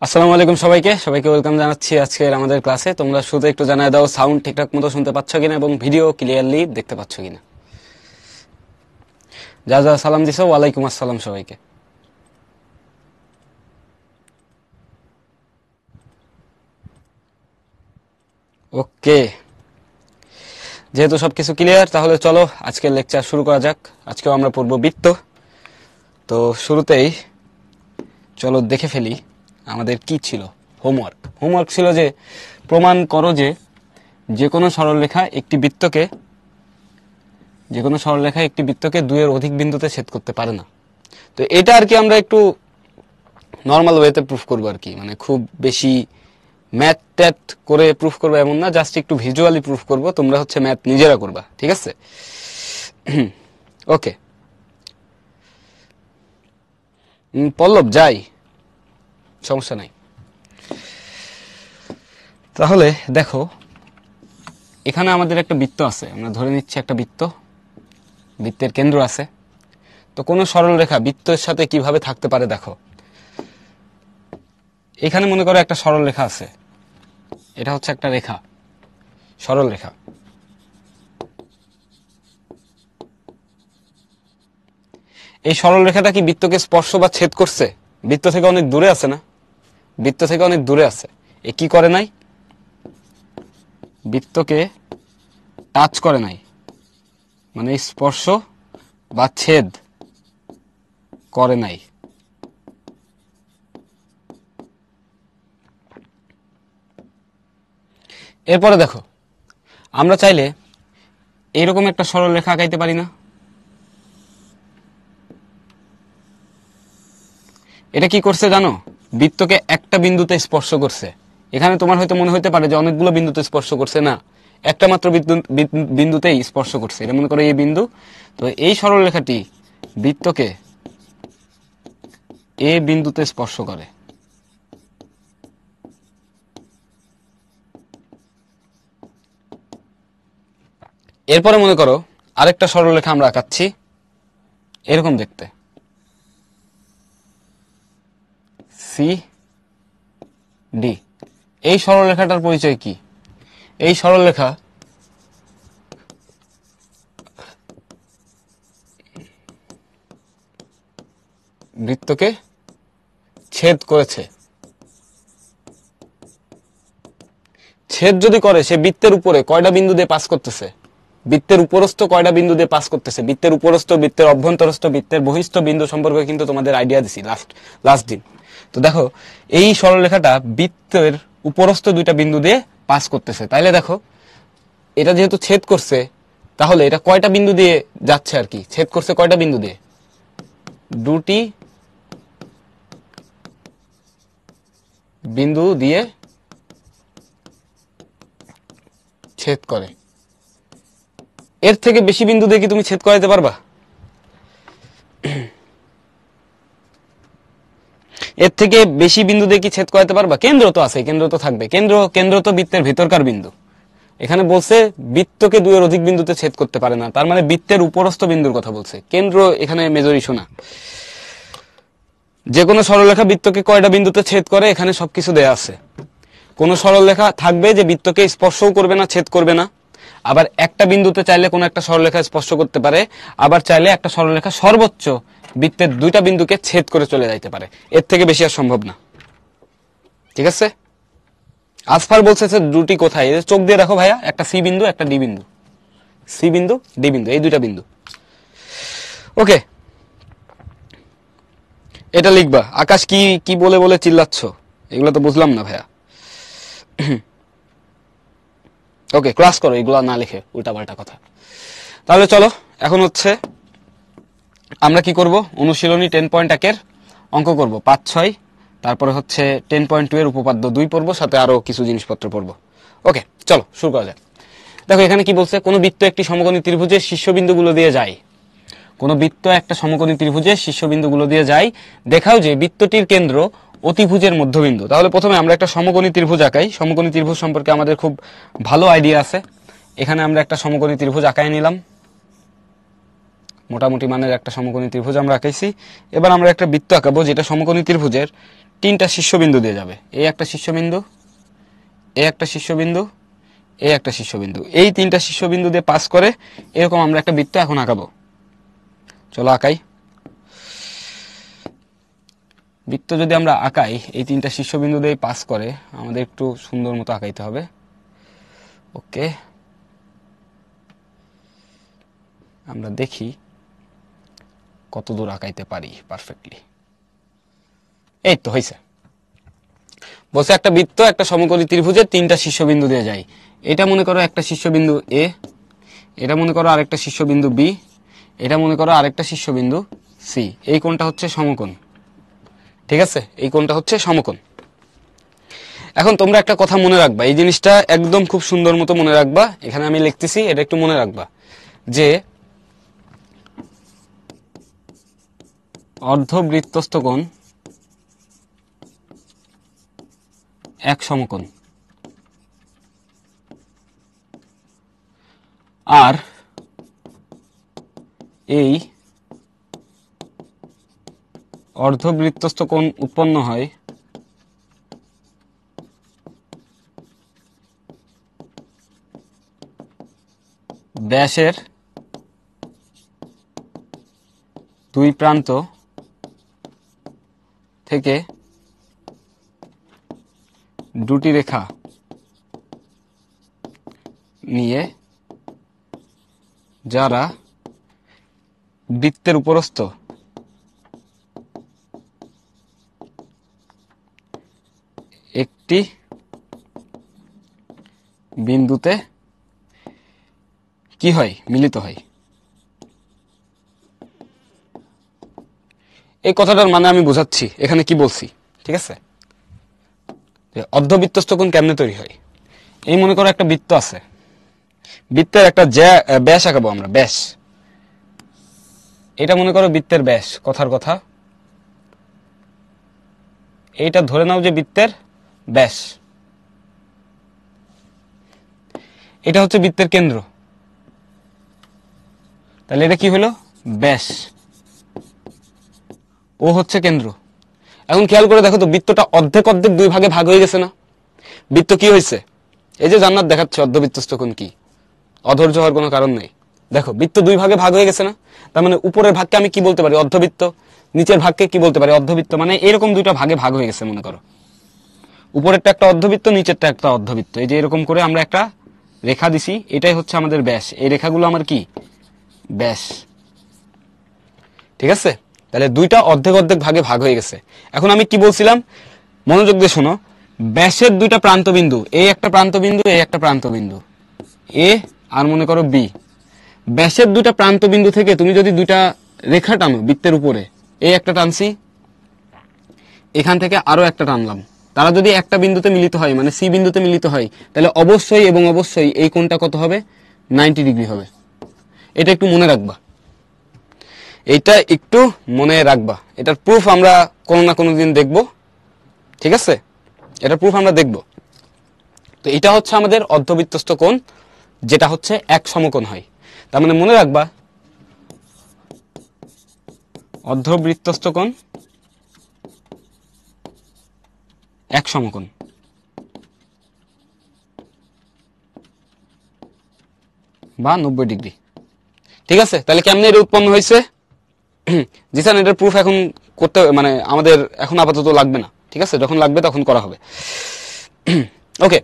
আসসালামু আলাইকুম সবাইকে ওয়েলকাম জানাচ্ছি আজকের আমাদের ক্লাসে। তোমরা শুধু একটু জানায় দাও সাউন্ড ঠিকঠাক মতো শুনতে পাচ্ছ কিনা এবং ভিডিও ক্লিয়ারলি দেখতে পাচ্ছ কিনা। যা যা সালাম দিছো, ওয়ালাইকুম আসসালাম সবাইকে। ওকে, যেহেতু সবকিছু ক্লিয়ার তাহলে চলো আজকের লেকচার শুরু করা যাক। আজকেও আমরা পড়বো বৃত্ত। তো শুরুতেই চলো দেখে ফেলি আমাদের কি ছিল। হোমওয়ার্ক ছিল যে প্রমাণ করো যে যে কোনো সরলরেখা একটি বৃত্তকে দুইয়ের অধিক বিন্দুতে ছেদ করতে পারে না। তো এটা আর কি আমরা একটু নর্মাল ওয়েতে প্রুফ করবো আর কি, মানে খুব বেশি ম্যাথ ট্যাট করে প্রুফ করবো এমন না, জাস্ট একটু ভিজুয়ালি প্রুফ করবো। তোমরা হচ্ছে ম্যাথ নিজেরা করবা, ঠিক আছে? ওকে পল্লব, যাই, সমস্যা নাই। তাহলে দেখো এখানে আমাদের একটা বৃত্ত আছে, আমরা ধরে নিচ্ছি একটা বৃত্তের কেন্দ্র আছে। তো কোনো সরলরেখা বৃত্তের সাথে কিভাবে থাকতে পারে দেখো। এখানে মনে করো একটা সরলরেখা আছে, এটা হচ্ছে একটা রেখা, সরলরেখা। এই সরলরেখাটা কি বৃত্তকে স্পর্শ বা ছেদ করছে? বৃত্ত থেকে অনেক দূরে আছে না? বৃত্ত থেকে অনেক দূরে আছে, এ কি করে নাই? বৃত্তকে টাচ করে নাই, মানে স্পর্শ বা ছেদ করে নাই। এরপরে দেখো আমরা চাইলে এইরকম একটা সরলরেখা আঁকাইতে পারি না? এটা কি করছে জানো? বৃত্তকে একটা বিন্দুতে স্পর্শ করছে। এখানে তোমার হয়তো মনে হতে পারে যে অনেকগুলো বিন্দুতে স্পর্শ করছে, না, একটা মাত্র বিন্দুতেই স্পর্শ করছে। এটা মনে করো এই বিন্দু। তো এই সরলরেখাটি বৃত্তকে এ বিন্দুতে স্পর্শ করে। এরপরে মনে করো আরেকটা সরলরেখা আমরা আঁকাচ্ছি, এরকম দেখতে, সি ডি। এই সরলরেখাটার পরিচয় কি? এই সরলরেখা বৃত্তকে ছেদ করেছে। ছেদ যদি করে, সে বৃত্তের উপরে কয়টা বিন্দু দিয়ে পাস করতেছে? বৃত্তের উপরস্থ কয়টা বিন্দু দিয়ে পাস করতেছে? বৃত্তের উপরস্থ, বৃত্তের অভ্যন্তরস্থ, বৃত্তের বহিস্থ বিন্দু সম্পর্কে কিন্তু তোমাদের আইডিয়া দিছি লাস্ট দিন। তো দেখো এই সরলরেখাটা বৃত্তের উপরস্থ দুইটা বিন্দু দিয়ে পাস করতেছে। তাইলে দেখো এটা যেহেতু ছেদ করছে, তাহলে এটা কয়টা বিন্দু দিয়ে যাচ্ছে আর কি? ছেদ করছে কয়টা বিন্দু দিয়ে? দুটি বিন্দু দিয়ে ছেদ করে। এর থেকে বেশি বিন্দু দিয়ে কি তুমি ছেদ করাইতে পারবা? এর থেকে বেশি বিন্দু দিয়ে কি ছেদ করাইতে পারবা? কেন্দ্র তো আছে, কেন্দ্র তো থাকবে। কেন্দ্র তো বৃত্তের ভেতরকার বিন্দু। এখানে বলছে বৃত্তকে দুইয়ের অধিক বিন্দুতে ছেদ করতে পারে না, তার মানে বৃত্তের উপরস্থ বিন্দুর কথা বলছে। কেন্দ্র এখানে মেজর ইস্যু না। যে কোনো সরলরেখা বৃত্তকে কয়টা বিন্দুতে ছেদ করে এখানে সবকিছু দেয়া আছে। কোন সরলরেখা থাকবে যে বৃত্তকে স্পর্শও করবে না, ছেদ করবে না। আবার একটা বিন্দুতে চাইলে কোনো একটা সরলরেখা স্পর্শ করতে পারে, আবার চাইলে একটা সরলরেখা সর্বোচ্চ বৃত্তের দুইটা বিন্দুকে ছেদ করে চলে যাইতে পারে। এর থেকে বেশি আর সম্ভব না, ঠিক আছে? আসফার বলছে দুটি কোথায়? চোখ দিয়ে দেখো ভাইয়া, একটা সি বিন্দু, একটা ডি বিন্দু। সি বিন্দু, ডি বিন্দু, এই দুইটা বিন্দু। ওকে, এটা লিখবা। আকাশ কি কি বলে বলে চিল্লাচ্ছ? এগুলো তো বুঝলাম না ভাইয়া। ওকে, ক্লাস করো, এগুলো না লিখে উল্টাপাল্টা কথা। তাহলে চলো এখন হচ্ছে আমরা কি করব, অনুশীলনী 10.1 অঙ্ক করব 5-6, তারপরে হচ্ছে 10.2 এর উপপাদ্য 2 পড়বো, সাথে আরো কিছু জিনিসপত্র পড়বো। ওকে চলো শুরু করা যাক। দেখো এখানে কি বলছে, কোন বৃত্ত একটি সমকোণী ত্রিভুজের শীর্ষবিন্দুগুলো দিয়ে যায়। কোন বৃত্ত একটা সমকোণী ত্রিভুজের শীর্ষবিন্দুগুলো দিয়ে যায়। দেখাও যে বৃত্তটির কেন্দ্র অতিভুজের মধ্যবিন্দু। তাহলে প্রথমে আমরা একটা সমকোণী ত্রিভুজ আঁকাই। সমকোণী ত্রিভুজ সম্পর্কে আমাদের খুব ভালো আইডিয়া আছে। এখানে আমরা একটা সমকোণী ত্রিভুজ আঁকাই নিলাম, মোটামুটি মানের একটা সমকোণী ত্রিভুজ আমরা আঁকাইছি। এবার আমরা একটা বৃত্ত আঁকাবো যেটা সমকোণী ত্রিভুজের তিনটা শীর্ষবিন্দু দিয়ে যাবে, এই একটা শীর্ষবিন্দু, এই একটা শীর্ষবিন্দু, এই একটা শীর্ষবিন্দু, এই তিনটা শীর্ষবিন্দু দিয়ে পাস করে এরকম আমরা একটা বৃত্ত এখন আঁকাবো। চলো আঁকাই। বৃত্ত যদি আমরা আঁকাই, এই তিনটা শীর্ষবিন্দু দিয়ে পাস করে, আমাদের একটু সুন্দর মতো আঁকাইতে হবে। ওকে, আমরা দেখি কত দূর আঁকাইতে পারি পারফেক্টলি। এই তো হয়েছে। বলছে একটা বৃত্ত একটা সমকোণী ত্রিভুজের তিনটা শীর্ষবিন্দু দিয়ে যায়। এটা মনে করো একটা শীর্ষবিন্দু এ, এটা মনে করো আরেকটা শীর্ষবিন্দু বি, এটা মনে করো আরেকটা শীর্ষবিন্দু সি। এই কোণটা হচ্ছে সমকোণ, ঠিক আছে? এই কোণটা হচ্ছে সমকোণ। এখন তোমরা একটা কথা মনে রাখবা, এই জিনিসটা একদম খুব সুন্দর মতো মনে রাখবা। এখানে আমি লিখতেছি, এটা একটু মনে রাখবা যে অর্ধবৃত্তস্থ কোণ এক সমকোণ, আর এই অর্ধবৃত্তস্থ কোণ উৎপন্ন হয় ব্যাসের দুই প্রান্ত থেকে দুটি রেখা নিয়ে যারা বৃত্তের উপরস্থ একটি বিন্দুতে কি হয়, মিলিত হয়। এই কথাটার মানে আমি বোঝাচ্ছি এখানে কি বলছি, ঠিক আছে? অর্ধবৃত্তস্থ কোণ কেমনে তৈরি হয়? এই মনে করো একটা বৃত্ত আছে, বৃত্তের একটা ব্যাস আঁকাবো আমরা, ব্যাস। এটা মনে করো বৃত্তের ব্যাস, কথার কথা। এইটা ধরে নাও যে বৃত্তের ব্যাস, এটা হচ্ছে বৃত্তের কেন্দ্র। তাহলে এটা কি হলো? ব্যাস। ও হচ্ছে কেন্দ্র। এখন খেয়াল করে দেখো তো, বৃত্তটা অর্ধেক অর্ধেক দুই ভাগে ভাগ হয়ে গেছে না? বৃত্ত কি হয়েছে? এই যে জান্নাত দেখাচ্ছে অর্ধবৃত্তস্থ কোণ কি, অধৈর্য হওয়ার কোনো কারণ নেই। দেখো বৃত্ত দুই ভাগে ভাগ হয়ে গেছে না? তার মানে উপরের ভাগকে আমি কি বলতে পারি? অর্ধবৃত্ত। নিচের ভাগকে কি বলতে পারি? অর্ধবৃত্ত। মানে এরকম দুইটা ভাগে ভাগ হয়ে গেছে মনে করো। উপরেরটা একটা অর্ধবৃত্ত, নিচেরটা একটা অর্ধবৃত্ত। এই যে এরকম করে আমরা একটা রেখা দিছি, এটাই হচ্ছে আমাদের ব্যাস। এই রেখাগুলো আমার কি? ব্যাস। ঠিক আছে? তাহলে দুইটা অর্ধেক অর্ধেক ভাগে ভাগ হয়ে গেছে। এখন আমি কি বলছিলাম, মনোযোগ দিয়ে শোনো। ব্যাসের দুইটা প্রান্তবিন্দু, এই একটা প্রান্তবিন্দু, এই একটা প্রান্তবিন্দু, এ আর মনে করো বি। ব্যাসের দুইটা প্রান্তবিন্দু থেকে তুমি যদি দুইটা রেখা টানো বৃত্তের উপরে, এই একটা টানছি, এখান থেকে আরো একটা টানলাম, তারা যদি একটা বিন্দুতে মিলিত হয়, মানে সি বিন্দুতে মিলিত হয়, তাহলে অবশ্যই এবং অবশ্যই এই কোণটা কত হবে? 90 ডিগ্রি হবে। এটা একটু মনে রাখবা, এইটা একটু মনে রাখবা। এটার প্রুফ আমরা কোনো না কোনো দিন দেখব, ঠিক আছে? এটার প্রুফ আমরা দেখব। তো এটা হচ্ছে আমাদের অর্ধবৃত্তস্থ কোণ, যেটা হচ্ছে এক সমকোণ হয়। তার মানে মনে রাখবা, অর্ধবৃত্তস্থ কোণ এক সমকোণ। বা 90 ডিগ্রি। ঠিক আছে? তাহলে কেমনে এটা উৎপন্ন হয়েছে? জি স্যার, এটার প্রুফ এখন করতে মানে আমাদের এখন আপাতত লাগবে না, ঠিক আছে? যখন লাগবে তখন করা হবে। ওকে,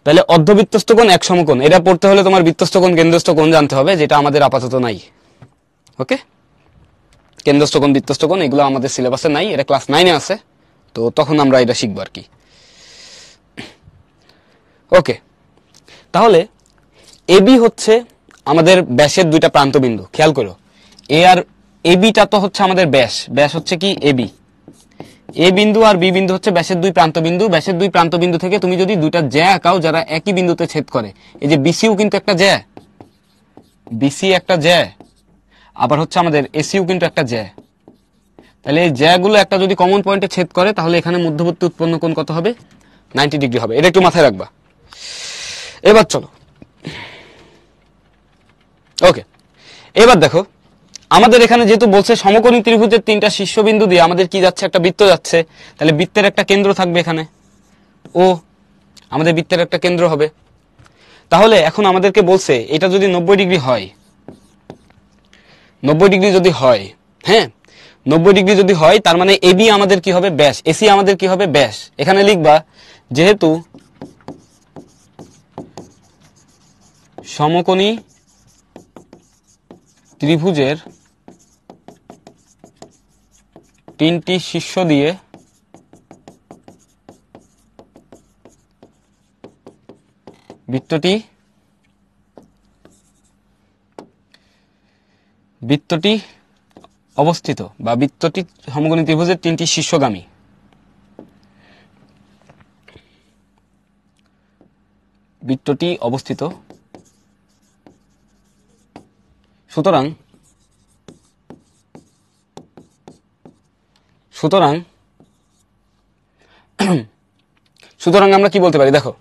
তাহলে অর্ধবৃত্তস্থ কোণ এক সমকোণ, এটা পড়তে হলে তোমার বৃত্তস্থ কোণ কেন্দ্রস্থ কোণ জানতে হবে, যেটা আমাদের আপাতত নাই। ওকে, কেন্দ্রস্থ কোণ বৃত্তস্থ কোণ এগুলো আমাদের সিলেবাসে নাই, এটা ক্লাস 9-এ আছে, তো তখন আমরা এটা শিখবো আর কি। ওকে, তাহলে এবি হচ্ছে আমাদের ব্যাসের দুইটা প্রান্তবিন্দু। খেয়াল করো, এ আর এবিটা তো হচ্ছে আমাদের ব্যাস। ব্যাস হচ্ছে কি? এবি। এ বিন্দু আর বি বিন্দু হচ্ছে ব্যাসের দুই প্রান্তবিন্দু। ব্যাসের দুই প্রান্তবিন্দু থেকে তুমি যদি দুইটা জ্যা আঁকাও যারা একই বিন্দুতে ছেদ করে, এই যে বিসিও কিন্তু একটা জ্যা, বিসি একটা জ্যা, আবার হচ্ছে আমাদের এসিও কিন্তু একটা জ্যা। তাহলে এই জ্যাগুলো একটা যদি কমন পয়েন্টে ছেদ করে, তাহলে এখানে মধ্যবর্তী উৎপন্ন কোণ কত হবে? 90 ডিগ্রি হবে। এটা একটু মাথায় রাখবা। এবার চলো, ওকে, এবার দেখো আমাদের এখানে যেহেতু বলছে সমকোণী ত্রিভুজের 3টা শীর্ষবিন্দু দিয়ে আমাদের কি যাচ্ছে, একটা বৃত্ত যাচ্ছে, তাহলে বৃত্তের একটা কেন্দ্র থাকবে এখানে, ও আমাদের বৃত্তের একটা কেন্দ্র হবে। তাহলে এখন আমাদেরকে বলছে এটা যদি 90 ডিগ্রি হয়, 90 ডিগ্রি যদি হয়, হ্যাঁ 90 ডিগ্রি যদি হয়, তার মানে এবি আমাদের কি হবে, ব্যাস। এসি আমাদের কি হবে, ব্যাস। এখানে লিখবা যেহেতু সমকোণী ত্রিভুজের 3টি শীর্ষ দিয়ে বৃত্তটি অবস্থিত, বা বৃত্তটি সমকোণী ত্রিভুজের 3টি শীর্ষগামী, বৃত্তটি অবস্থিত, সুতরাং আমরা কি বলতে পারি, দেখো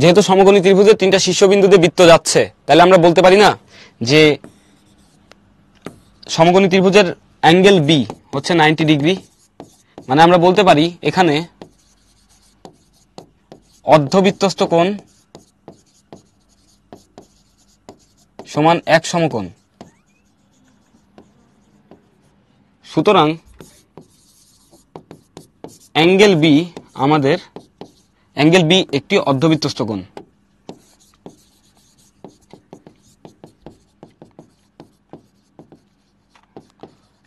যেহেতু সমকোণী ত্রিভুজের 3টা শীর্ষবিন্দুতে বৃত্ত যাচ্ছে, তাহলে আমরা বলতে পারি না যে সমকোণী ত্রিভুজের অ্যাঙ্গেল বি হচ্ছে 90 ডিগ্রি, মানে আমরা বলতে পারি এখানে অর্ধবৃত্তস্থ কোণ সমান এক সমকোণ। সুতরাং অ্যাঙ্গেল বি একটি অর্ধবৃত্তস্থ কোণ।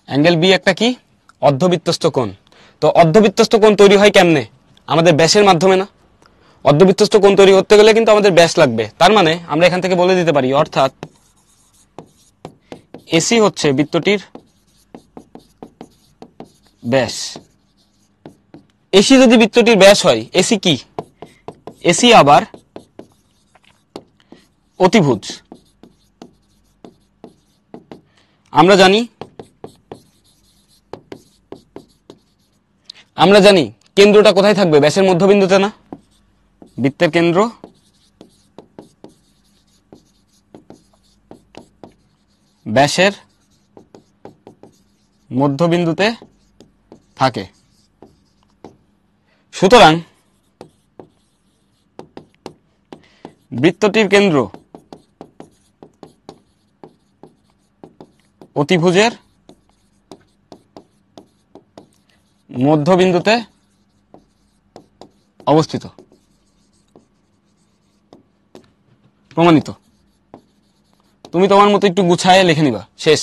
অ্যাঙ্গেল বি একটা কি, অর্ধবৃত্তস্থ কোণ। তো অর্ধবৃত্তস্থ কোণ তৈরি হয় কেমনে, আমাদের ব্যাসের মাধ্যমে না। অর্ধবৃত্তস্থ কোণ তৈরি করতে গেলে কিন্তু আমাদের ব্যাস লাগবে। তার মানে আমরা এখান থেকে বলে দিতে পারি, অর্থাৎ এসি হচ্ছে বৃত্তটির ব্যাস। এসি যদি বৃত্তটির ব্যাস হয়, এসি কি, এসি আবার অতিভুজ। আমরা জানি কেন্দ্রটা কোথায় থাকবে, ব্যাসের মধ্যবিন্দুতে না। বৃত্তের কেন্দ্র ব্যাসের মধ্যবিন্দুতে থাকে। সুতরাং বৃত্তটির কেন্দ্র অতিভুজের মধ্যবিন্দুতে অবস্থিত। প্রমাণিত। তুমি তোমার মতো একটু গুছায় লিখে নিবা, শেষ।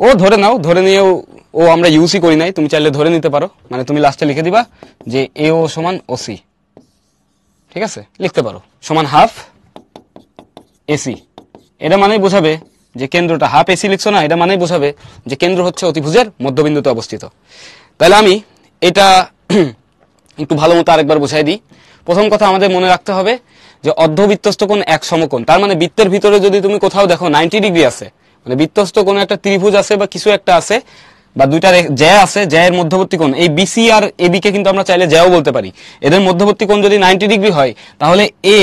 ও ধরে নাও, ধরে নিয়েও ও আমরা ইউসি করি নাই, তুমি চাইলে ধরে নিতে পারো। মানে তুমি লাস্টে লিখে দিবা যে এ ও সমান ওসি, ঠিক আছে, লিখতে পারো, সমান হাফ এসি। এটা মানেই বোঝাবে যে কেন্দ্রটা, হাফ এসি লিখছো না, এটা মানেই বোঝাবে যে কেন্দ্র হচ্ছে অতিভুজের মধ্যবিন্দুতে অবস্থিত। তাহলে আমি এটা একটু ভালো মতো আরেকবার বোঝাই দিই। প্রথম কথা আমাদের মনে রাখতে হবে যে অর্ধবৃত্তস্থ কোণ এক সমকোণ। তার মানে বৃত্তের ভিতরে যদি তুমি কোথাও দেখো 90 ডিগ্রি আছে, মানে বৃত্তস্থ কোণ একটা ত্রিভুজ আছে বা কিছু একটা আছে, বা দুইটা জ্যা আছে, জ্যায়ের মধ্যবর্তী কোণ, এই বিসি আর এবি কে কিন্তু আমরা চাইলে জ্যাও বলতে পারি। এদের মধ্যবর্তী কোণ যদি 90 ডিগ্রি হয়, তাহলে এ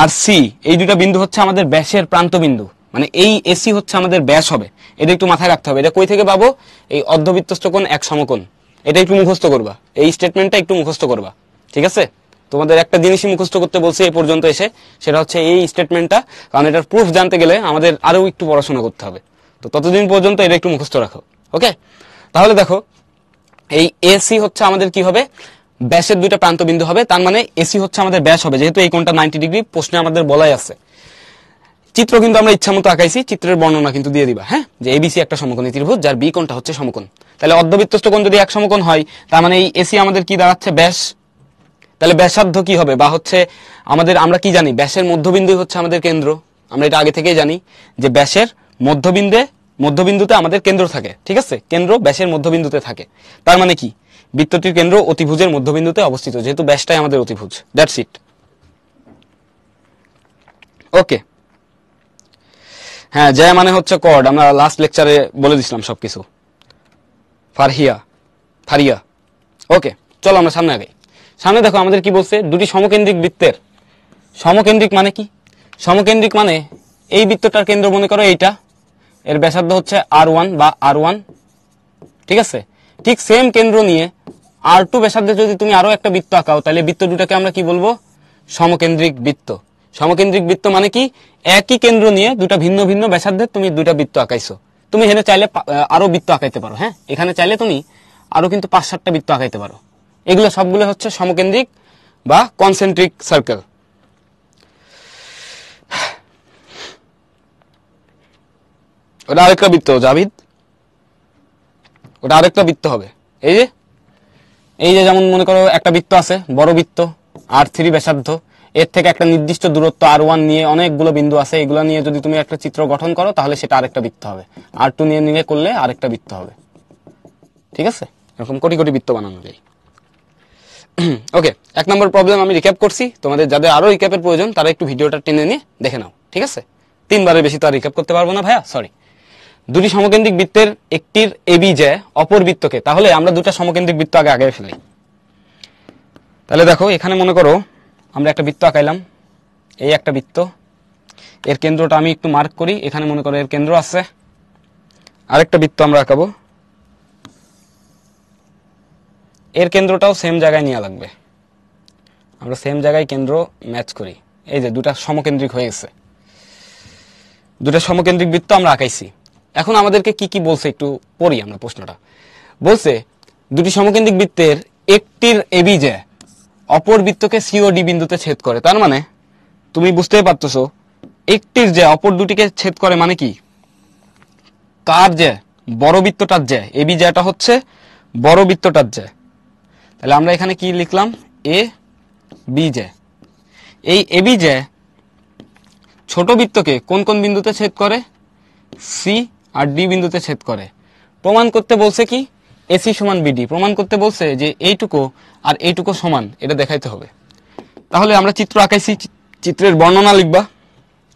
আর সি এই দুইটা বিন্দু হচ্ছে আমাদের ব্যাসের প্রান্ত বিন্দু। মানে এই এসি হচ্ছে আমাদের ব্যাস হবে। এটা একটু মাথায় রাখতে হবে। এটা কই থেকে পাবো, এই অর্ধবৃত্তস্থ কোণ এক সমকোণ। এটা একটু মুখস্থ করবা, এই স্টেটমেন্টটা একটু মুখস্থ করবা, ঠিক আছে। তোমাদের একটা জিনিসই মুখস্থ করতে বলছে এই পর্যন্ত এসে, সেটা হচ্ছে এই স্টেটমেন্টটা। কারণ এটার প্রুফ জানতে গেলে আমাদের আরো একটু পড়াশোনা করতে হবে। তো ততদিন পর্যন্ত এটা একটু মুখস্থ রাখো, ওকে। তাহলে দেখো, এই এসি হচ্ছে আমাদের কি হবে, ব্যাসের দুইটা প্রান্ত বিন্দু হবে। তার মানে এসি হচ্ছে আমাদের ব্যাস হবে, যেহেতু এই কোণটা 90 ডিগ্রি প্রশ্নে আমাদের বলাই আছে। চিত্র কিন্তু আমরা ইচ্ছা মতো আঁকাইছি, চিত্রের বর্ণনা কিন্তু দিয়ে দিবা, হ্যাঁ, যে এবিসি একটা সমকোণী ত্রিভুজ যার বি কোণটা হচ্ছে সমকোণ। তাহলে অর্ধবৃত্তস্থ কোণ যদি এক সমকোণ হয়, তার মানে এই এসি আমাদের কি দাঁড়াচ্ছে, ব্যাস। তাহলে ব্যাসার্ধ কি হবে, বা হচ্ছে আমরা কি জানি, ব্যাসের মধ্যবিন্দু হচ্ছে আমাদের কেন্দ্র। আমরা এটা আগে থেকেই জানি যে ব্যাসের মধ্যবিন্দুতে আমাদের কেন্দ্র থাকে, ঠিক আছে। কেন্দ্র ব্যাসের মধ্যবিন্দুতে থাকে। তার মানে কি, বৃত্তটির কেন্দ্র অতিভুজের মধ্যবিন্দুতে অবস্থিত, যেহেতু ব্যাসটাই আমাদের অতিভুজ। দ্যাটস ইট, ওকে। হ্যাঁ, জ্যা মানে হচ্ছে কর্ড, আমরা লাস্ট লেকচারে বলে দিছিলাম সবকিছু। ফারিয়া, ওকে। চলো আমরা সামনে আগাই। সামনে দেখো আমাদের কি বলছে, দুটি সমকেন্দ্রিক বৃত্তের, সমকেন্দ্রিক মানে কি, সমকেন্দ্রিক মানে এই বৃত্তটার কেন্দ্র মনে করো এইটা, এর ব্যাসার্ধ হচ্ছে R1 বা R1, ঠিক আছে। ঠিক সেম কেন্দ্র নিয়ে R2 ব্যাসার্ধে যদি তুমি আরো একটা বৃত্ত আঁকাও, তাহলে বৃত্ত দুটাকে আমরা কি বলবো? সমকেন্দ্রিক বৃত্ত। সমকেন্দ্রিক বৃত্ত মানে কি? একই কেন্দ্র নিয়ে দুটা ভিন্ন ভিন্ন ব্যাসার্ধের তুমি দুটা বৃত্ত আঁকাইছো। তুমি এখানে চাইলে আরো বৃত্ত আঁকাইতে পারো, হ্যাঁ, এখানে চাইলে তুমি আরো কিন্তু 5-7টা বৃত্ত আঁকাইতে পারো। এগুলো সবগুলো হচ্ছে সমকেন্দ্রিক বা কনসেন্ট্রিক সার্কেল। ওটা আরেকটা বৃত্ত জাভিদ, ওটা আরেকটা বৃত্ত হবে। এই যে যেমন মনে করো একটা বৃত্ত আছে, বড় বৃত্ত R3 ব্যাসার্ধ, এর থেকে একটা নির্দিষ্ট দূরত্ব R1 নিয়ে অনেকগুলো বিন্দু আছে, এগুলো নিয়ে যদি তুমি একটা চিত্র গঠন করো তাহলে সেটা আরেকটা বৃত্ত হবে। R2 নিয়ে নিলে করলে আরেকটা বৃত্ত হবে, ঠিক আছে। এরকম কোটি কোটি বৃত্ত বানানো যায়। ওকে, 1 নম্বর প্রবলেম আমি রিক্যাপ করছি। তোমাদের যাদের আরো রিক্যাপের প্রয়োজন তারা একটু ভিডিওটা টেনে নিয়ে দেখে নাও, ঠিক আছে। 3বারের বেশি তো আর রিক্যাপ করতে পারবো না ভাইয়া, সরি। দুটি সমকেন্দ্রিক বৃত্তের একটির এবি যায় অপর বৃত্তকে, তাহলে আমরা দুটা সমকেন্দ্রিক বৃত্ত আগে ফেলি। তাহলে দেখো এখানে মনে করো আমরা একটা বৃত্ত আঁকাইলাম, এই একটা বৃত্ত, এর কেন্দ্রটা আমি একটু মার্ক করি, এখানে মনে করো এর কেন্দ্র আছে। আরেকটা বৃত্ত আমরা আঁকাবো, এর কেন্দ্রটাও সেম জায়গায় নেওয়া লাগবে। আমরা সেম জায়গায় কেন্দ্র ম্যাচ করি। এই যে দুটা সমকেন্দ্রিক হয়ে গেছে, দুটা সমকেন্দ্রিক বৃত্ত আমরা আঁকাইছি। এখন আমাদেরকে কি কি বলছে একটু পড়ি আমরা প্রশ্নটা। বলছে দুটি সমকেন্দ্রিক বৃত্তের একটির এবি যায় অপর বৃত্তকে সি ও ডি বিন্দুতে ছেদ করে। তার মানে তুমি বুঝতেই পারতেছো, একটির যে অপর দুটিকে ছেদ করে মানে কি? কার যে বড় বৃত্তটার যে এবি যেটা হচ্ছে বড় বৃত্তটার যে। তাহলে আমরা এখানে কি লিখলাম? এ বি যে। এই এবি যে ছোট বৃত্তকে কোন কোন বিন্দুতে ছেদ করে? সি আর ডি বিন্দুতে ছেদ করে। প্রমাণ করতে বলছে কি? এসি সমান বিডি। প্রমাণ করতে বলছে যে এইটুকু আর এইটুকু সমান, এটা দেখাইতে হবে। তাহলে আমরা চিত্র আঁকাইছি, চিত্রের বর্ণনা লিখবা।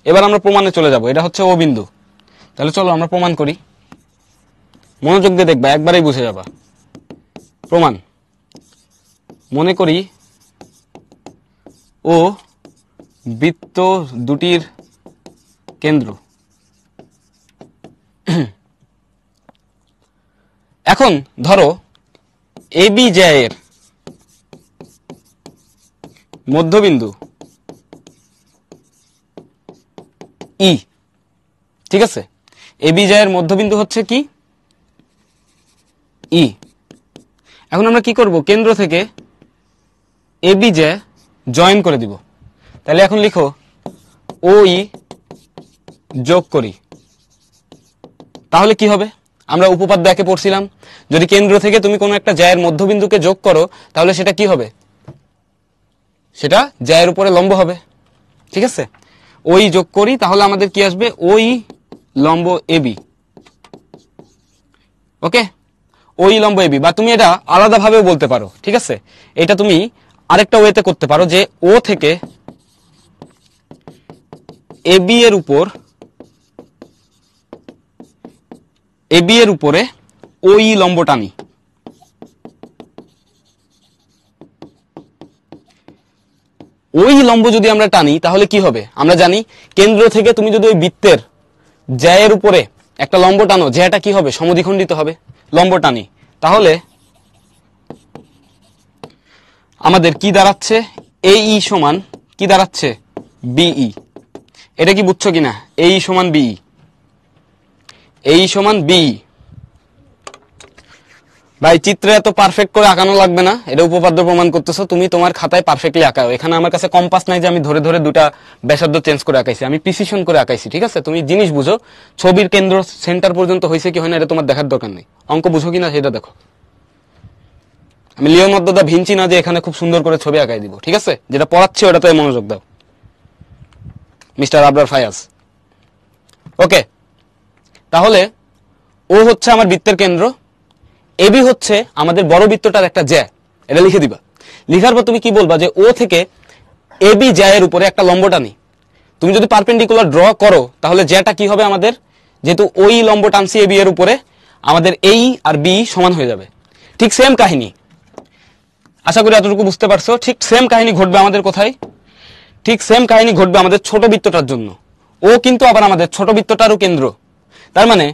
এবার আমরা প্রমাণে চলে যাব। এটা হচ্ছে ও বিন্দু। তাহলে চলো আমরা প্রমাণ করি। মনোযোগ দিয়ে দেখবা, একবারেই বুঝে যাবা। প্রমাণ, মনে করি ও বৃত্ত দুটির কেন্দ্র। এখন ধরো এবি জ্যায়ের মধ্যবিন্দু ই, ঠিক আছে। এবি জ্যায়ের মধ্যবিন্দু হচ্ছে কি? ই। এখন আমরা কি করব? কেন্দ্র থেকে এবি জ্যা জয়েন করে দিব। তাহলে এখন লিখো ও ই যোগ করি। তাহলে কি হবে? আমরা উপপাদ্য একে পড়ছিলাম, যদি কেন্দ্র থেকে তুমি কোনো একটা জ্যায়ের মধ্যবিন্দুকে যোগ করো তাহলে সেটা কি হবে? সেটা জ্যায়ের উপরে লম্ব হবে, ঠিক আছে। ওই যোগ করি, তাহলে আমাদের কি আসবে? ওই লম্ব এবি। ওকে, ওই লম্ব এবি। বা তুমি এটা আলাদাভাবেও বলতে পারো, ঠিক আছে। এটা তুমি আরেকটা ওয়েতে করতে পারো, যে ও থেকে এবি এর উপর, এবি এর উপরে ওই লম্ব টানি। ওই লম্ব যদি আমরা টানি তাহলে কি হবে? আমরা জানি কেন্দ্র থেকে তুমি যদি ওই বৃত্তের জ্যায়ের উপরে একটা লম্ব টানো, জ্যাটা কি হবে? সমদ্বিখণ্ডিত হবে। লম্ব টানি, তাহলে আমাদের কি দাঁড়াচ্ছে? এই সমান কি দাঁড়াচ্ছে? বিই। এটা কি বুঝছো কিনা? এই সমান বিই, এই সমান বিই। ভাই চিত্রে এত পারফেক্ট করে আঁকানো লাগবে না, এটা উপপাদ্য প্রমাণ করতেছো তুমি, তোমার খাতায় পারফেক্টলি আঁকাও। এখানে আমার কাছে কম্পাস নাই যে আমি ধরে ধরে দুটা ব্যাসার্ধ চেঞ্জ করে আঁকাইছি, আমি প্রিসিশন করে আঁকাইছি, ঠিক আছে। তুমি জিনিস বুঝো, ছবির কেন্দ্র সেন্টার পর্যন্ত হয়েছে কি হয় না এটা তোমার দেখার দরকার নেই, অঙ্ক বুঝো কিনা সেটা দেখো। আমি লিওনার্দো দা ভিঞ্চি না যে এখানে খুব সুন্দর করে ছবি আঁকাই দিব, ঠিক আছে। যেটা পড়াচ্ছি ওটাতে মনোযোগ দাও, মিস্টার আবরার ফায়াজ। ওকে, তাহলে ও হচ্ছে আমার বৃত্তের কেন্দ্র, এবি হচ্ছে আমাদের বড় বৃত্তটার একটা জ্যা। এটা লিখে দিবা। লিখার পর তুমি কি বলবা? যে ও থেকে এবি জ্যায়ের উপরে একটা লম্ব টানি। তুমি যদি পারপেন্ডিকুলার ড্র করো তাহলে জ্যাটা কি হবে আমাদের? যেহেতু ওই লম্ব টানছি এবি এর উপরে, আমাদের এই আর বি সমান হয়ে যাবে। ঠিক সেম কাহিনী, আশা করি এতটুকু বুঝতে পারছো। ঠিক সেম কাহিনী ঘটবে আমাদের কোথায়? ঠিক সেম কাহিনী ঘটবে আমাদের ছোট বৃত্তটার জন্য। ও কিন্তু আবার আমাদের ছোট বৃত্তটারও কেন্দ্র। তার মানে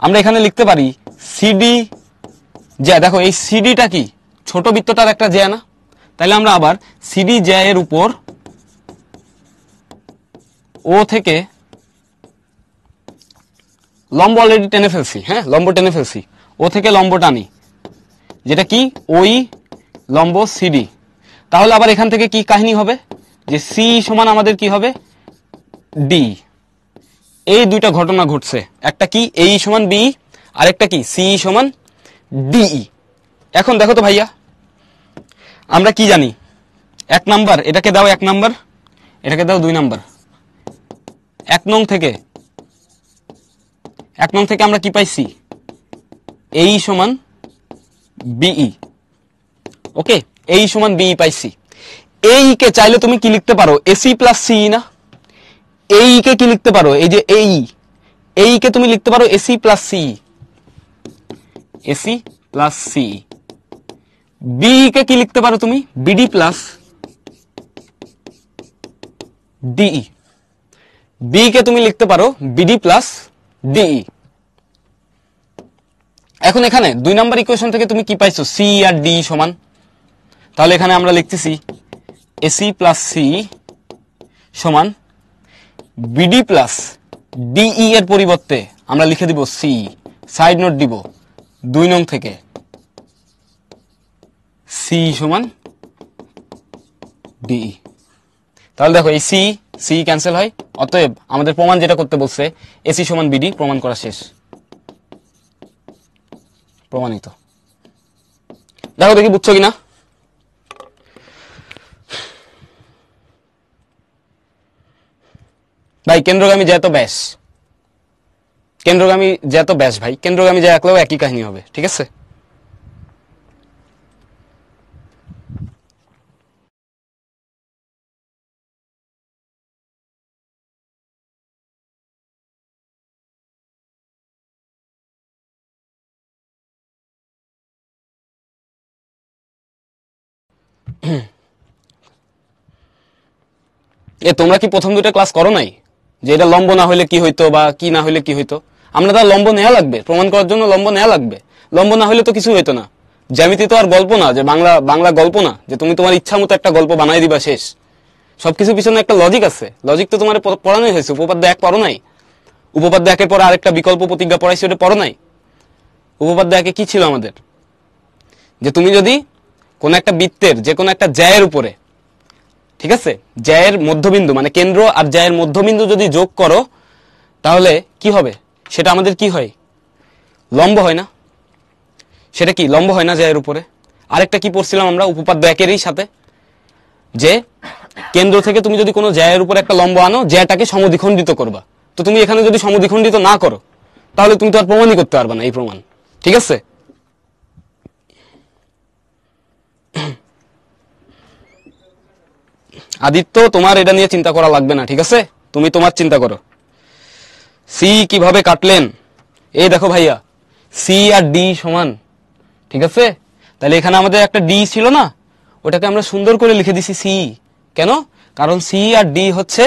আমরা এখানে লিখতে পারি সিডি জ্যা। দেখো এই সিডিটা কি ছোট বৃত্তটার একটা জ্যা না, তাহলে আমরা আবার সিডি জ্যা এর উপর ও থেকে লম্ব অলরেডি টেনে ফেলছি, হ্যাঁ লম্ব টেনে ফেলছি, ও থেকে লম্ব টানি যেটা কি ওই লম্ব সিডি। তাহলে আবার এখান থেকে কি কাহিনী হবে যে সি সমান আমাদের কি হবে ডি। এই দুইটা ঘটনা ঘটছে, একটা কি এই সমান বি, আর একটা কি সি সমান ডিই। এখন দেখো তো ভাইয়া আমরা কি জানি, 1 নাম্বার এটাকে দাও 1 নাম্বার, এটাকে দাও 2 নাম্বার। 1 নং থেকে আমরা কি পাইছি এই সমান বিই। ওকে, এই সমান বিই পাইছি। এই কে চাইলে তুমি কি লিখতে পারো এসি প্লাস সিই না, এই কে কি লিখতে পারো এই যে এই কে তুমি লিখতে পারো AC plus CE, AC plus CE. B কে কি লিখতে পারো তুমি বিডি প্লাস ডিই, বি কে তুমি লিখতে পারো বিডি প্লাস ডিই। এখন এখানে 2 নাম্বার ইকুয়েশন থেকে তুমি কি পাইছো সি আর ডি সমান, তাহলে এখানে আমরা লিখতেছি এসি প্লাস সি সমান বিডি প্লাস ডিই এর পরিবর্তে আমরা লিখে দিব সি, সাইড নোট দিব 2 নং থেকে সি সমান ডিই। তাহলে দেখো এই সি সি ক্যান্সেল হয়, অতএব আমাদের প্রমাণ যেটা করতে বলছে এসি সমান বিডি প্রমাণ করা শেষ, প্রমাণিত। দেখো দেখি বুঝছো কিনা। ভাই কেন্দ্রগামী জ্যা তো ব্যাস, কেন্দ্রগামী জ্যা তো ব্যাস ভাই, কেন্দ্রগামী জ্যা আঁকলেও একই কাহিনী হবে, ঠিক আছে। তোমরা কি প্রথম 2টা ক্লাস করো নাই যে এটা লম্ব না হলে কি হইতো বা কি না হলে কি হইতো? আমরা তার লম্ব নেওয়া লাগবে, প্রমাণ করার জন্য লম্ব নেওয়া লাগবে। লম্ব না হলে তো কিছু হইতো না। জ্যামিতি তো আর গল্প না যে বাংলা গল্প না যে তুমি তোমার ইচ্ছা মতো একটা গল্প বানাই দিবা শেষ। সবকিছু পিছনে একটা লজিক আছে, লজিক তো তোমার পড়ানোই হয়েছে। উপপাদ্য 1 পড়ো নাই? উপপাদ্য 1-এর পরে আরেকটা বিকল্প প্রতিজ্ঞা পড়াইছি, ওটা পড়ো নাই? উপপাদ্য 1-এ কি ছিল আমাদের, যে তুমি যদি কোন একটা বৃত্তের যে কোনো একটা জ্যায়ের উপরে, ঠিক আছে, জ্যায়ের মধ্যবিন্দু মানে কেন্দ্র আর জ্যায়ের মধ্যবিন্দু যদি যোগ করো তাহলে কি হবে, সেটা আমাদের কি হয় লম্ব হয় না? সেটা কি লম্ব হয় না জ্যায়ের উপরে? আরেকটা কি পড়ছিলাম আমরা উপপাদ্য 1-এরই সাথে, যে কেন্দ্র থেকে তুমি যদি কোনো জ্যায়ের উপরে একটা লম্ব আনো, জ্যাটাকে সমদ্বিখণ্ডিত করবা। তো তুমি এখানে যদি সমদ্বিখণ্ডিত না করো তাহলে তুমি তো আর প্রমাণই করতে পারবে না এই প্রমাণ, ঠিক আছে। আদিত্য তোমার এটা নিয়ে চিন্তা করা লাগবে না, ঠিক আছে, তুমি তোমার চিন্তা করো। সি কিভাবে কাটলেন, এই দেখো ভাইয়া সি আর ডি সমান, ঠিক আছে। তাহলে এখানে আমাদের একটা ডি ছিল না, ওটাকে আমরা সুন্দর করে লিখে দিছি সি। কেন? কারণ সি আর ডি হচ্ছে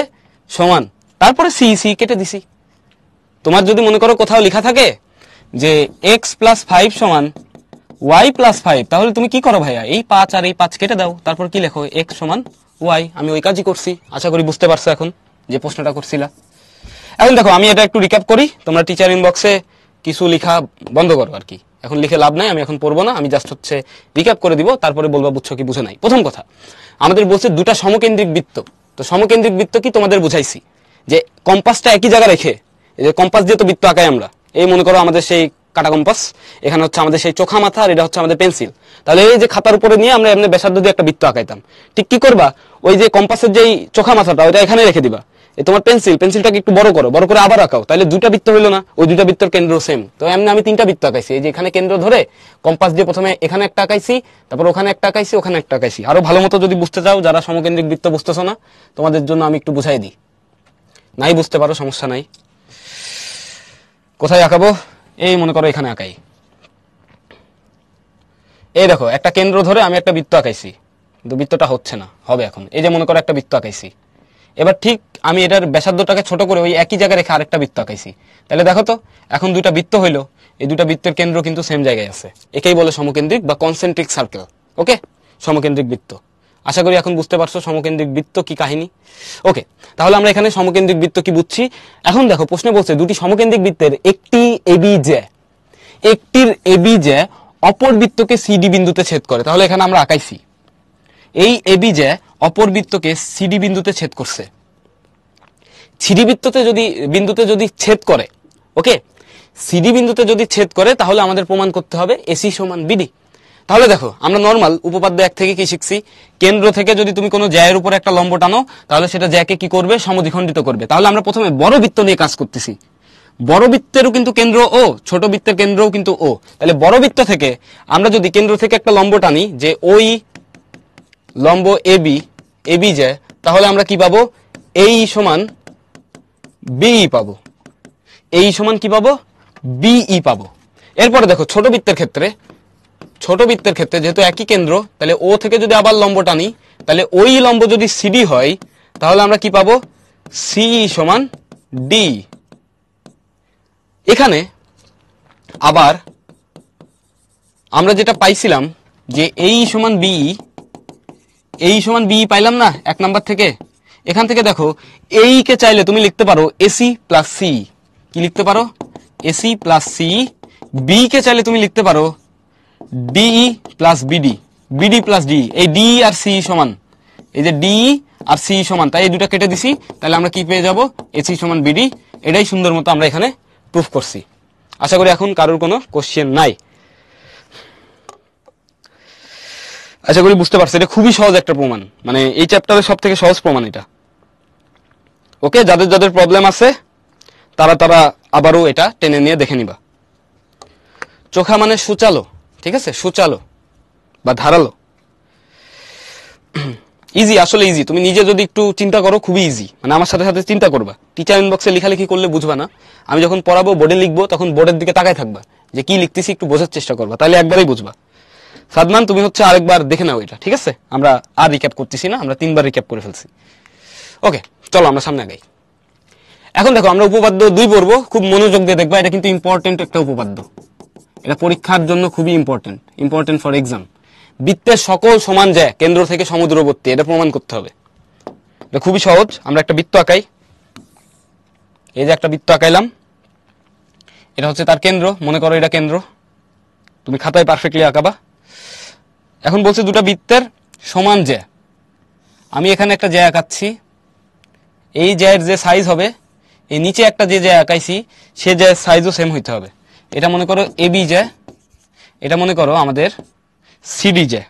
সমান, তারপরে সি সি কেটে দিছি। তোমার যদি মনে করো কোথাও লেখা থাকে যে এক্স প্লাস 5 সমান ওয়াই প্লাস 5, তাহলে তুমি কি করো ভাইয়া, এই 5 আর এই 5 কেটে দাও, তারপর কি লেখো এক্স সমান ওয়াই। আমি ওই কাজই করছি, আশা করি বুঝতে পারছো এখন যে প্রশ্নটা করছিলা। এখন দেখো আমি এটা একটু রিক্যাপ করি, তোমরা টিচার ইনবক্সে কিছু লেখা বন্ধ করো আর কি, এখন লিখে লাভ নাই, আমি এখন পড়বো না, আমি জাস্ট হচ্ছে রিক্যাপ করে দিব, তারপরে বলবা বুঝছো কি বুঝো নাই। প্রথম কথা আমাদের বলছে 2টা সমকেন্দ্রিক বৃত্ত, তো সমকেন্দ্রিক বৃত্ত কি তোমাদের বুঝাইছি যে কম্পাসটা একই জায়গায় রেখে, এই যে কম্পাস দিয়ে তো বৃত্ত আঁকাই আমরা, এই মনে করো আমাদের সেই কাটা কম্পাস, এখানে হচ্ছে আমাদের সেই চোখা মাথা, আর এটা হচ্ছে আমাদের পেন্সিল। তাহলে এই যে খাতার উপরে নিয়ে আমরা এমনি ব্যাসার্ধ দিয়ে একটা বৃত্ত আঁকাইতাম, ঠিক কি করবা, ওই যে কম্পাসের যেই চোখা মাথাটা ওইটা এখানে রেখে দিবা, তোমার পেন্সিলটাকে একটু বড় করো, বড় করে আবার আঁকাও, তাহলে 2টা বৃত্ত হইলো না, ওই 2টা বৃত্তের কেন্দ্র সেম। তো এমনি আমি 3টা বৃত্ত আঁকাইছি, এই যে এখানে কেন্দ্র ধরে কম্পাস দিয়ে প্রথমে এখানে একটা আঁকাইছি, তারপর ওখানে একটা আঁকাইছি, ওখানে একটা আঁকাইছি। আরো ভালো মতো যদি বুঝতে চাও, যারা সমকেন্দ্রিক বৃত্ত বুঝতেছো না, তোমাদের জন্য আমি একটু বুঝাই দিই, নাই বুঝতে পারো সমস্যা নাই। কোথায় আঁকাবো, এই মনে করো এখানে আঁকাই, এই দেখো একটা কেন্দ্র ধরে আমি একটা বৃত্ত আঁকাইছি, কিন্তু বৃত্তটা হচ্ছে না, হবে এখন। এই যে মনে করো একটা বৃত্ত আঁকাইছি, এবার ঠিক আমি এটার ব্যাসার্ধটাকে ছোট করে ওই একই জায়গায় রেখে আরেকটা বৃত্ত আঁকাইছি। তাহলে দেখো তো এখন দুইটা বৃত্ত হইলো, এই দুইটা বৃত্তের কেন্দ্র কিন্তু সেম জায়গায় আছে। একেই বলে সমকেন্দ্রিক বা কনসেন্ট্রিক সার্কেল। ওকে, সমকেন্দ্রিক বৃত্ত। আশা করি এখন বুঝতে পারছো সমকেন্দ্রিক বৃত্ত কি কাহিনী। ওকে, তাহলে আমরা এখানে সমকেন্দ্রিক বৃত্ত কি বুঝছি। এখন দেখো প্রশ্নে বলছে দুটি সমকেন্দ্রিক বৃত্তের একটি এবি জ্যা, একটির এবি জ্যা অপর বৃত্তকে সিডি বিন্দুতে ছেদ করে। তাহলে এখানে আমরা আঁকাইছি এই এবি জ্যা অপর বৃত্তকে সিডি বিন্দুতে ছেদ করছে। সিডি বিন্দুতে যদি ছেদ করে, ওকে, সিডি বিন্দুতে যদি ছেদ করে তাহলে আমাদের প্রমাণ করতে হবে এসি সমান বিডি। তাহলে দেখো আমরা নর্মাল উপপাদ্য 1 থেকে কি শিখছি, কেন্দ্র থেকে যদি তুমি কোনো জ্যায়ের উপর একটা লম্ব টানো তাহলে সেটা জ্যাকে কি করবে, সমদ্বিখণ্ডিত করবে। তাহলে আমরা প্রথমে বড় বৃত্ত নিয়ে কাজ করতেছি। বড় বৃত্তেরও কিন্তু কেন্দ্র ও, ছোট বৃত্তের কেন্দ্রও কিন্তু ও। তাহলে বড় বৃত্ত থেকে আমরা যদি কেন্দ্র থেকে একটা লম্ব টানি যে ওই লম্ব এবি জ্যা, তাহলে আমরা কি পাবো, এই সমান বিই পাবো। এই সমান কি পাবো, বিই পাবো। এরপরে দেখো ছোট বৃত্তের ক্ষেত্রে যেহেতু একই কেন্দ্র, তাহলে ও থেকে যদি আবার লম্ব টানি তাহলে ওই লম্ব যদি সিডি হয় তাহলে আমরা কি পাবো, সিই সমান ডি। এখানে আবার আমরা যেটা পাইছিলাম যে এই সমান বিই পাইলাম না 1 নাম্বার থেকে। এখান থেকে দেখো এই কে চাইলে তুমি লিখতে পারো এসি প্লাস সি। কি লিখতে পারো, এসি প্লাস সি। বি কে চাইলে তুমি লিখতে পারো DE plus BD, BD plus D. এই ডি আর সি সমান, এই যে ডি আর সি সমান, তাই এই দুটা কেটে দিছি। তাহলে আমরা কি পেয়ে যাব, এসি সমান বিডি। এটাই সুন্দর মতো আমরা এখানে প্রুফ করছি। আশা করি এখন কারোর কোনো কোশ্চেন নাই। আশা করি বুঝতে পারছো, এটা খুবই সহজ একটা প্রমাণ, মানে এই চ্যাপ্টারের সব থেকে সহজ প্রমাণ এটা। ওকে, যাদের যাদের প্রবলেম আছে তারা আবারও এটা টেনে নিয়ে দেখে নিবা। চোখা মানে সুচালো, ঠিক আছে, সুচালো বা ধারালো। ইজি, আসলে ইজি। তুমি নিজে যদি একটু চিন্তা করো খুবই ইজি, মানে আমার সাথে সাথে চিন্তা করবা। টিচার ইনবক্সে লেখালেখি করলে বুঝবা না, আমি যখন পড়াবো বোর্ডে লিখবো তখন বোর্ডের দিকে তাকায় থাকবা যে কি লিখতেছি, একটু বোঝার চেষ্টা করবা, তাহলে একবারই বুঝবা। সাদমান তুমি হচ্ছে আরেকবার দেখে নাও এটা, ঠিক আছে। আমরা আর রিক্যাপ করতেছি না, আমরা 3বার রিক্যাপ করে ফেলছি। ওকে, চলো আমরা সামনে আগাই। এখন দেখো আমরা উপপাদ্য 2 পড়বো, খুব মনোযোগ দিয়ে দেখবা। এটা কিন্তু ইম্পর্টেন্ট একটা উপপাদ্য, এটা পরীক্ষার জন্য খুবই ইম্পর্টেন্ট ফর এক্সাম। বৃত্তের সকল সমান জ্যা কেন্দ্র থেকে সমদূরবর্তী, এটা প্রমাণ করতে হবে। এটা খুবই সহজ। আমরা একটা বৃত্ত আঁকাই, এই যে একটা বৃত্ত আঁকাইলাম, এটা হচ্ছে তার কেন্দ্র। মনে করো এটা কেন্দ্র, তুমি খাতায় পারফেক্টলি আঁকাবা। এখন বলছে দুটা বৃত্তের সমান জ্যা। আমি এখানে একটা জ্যা আঁকাচ্ছি, এই জ্যায়ের যে সাইজ হবে, এই নিচে একটা যে জ্যা আঁকাইছি সে জ্যায়ের সাইজও সেম হইতে হবে। এটা মনে করো এবি জ্যা, এটা মনে করো আমাদের সিডি জ্যা।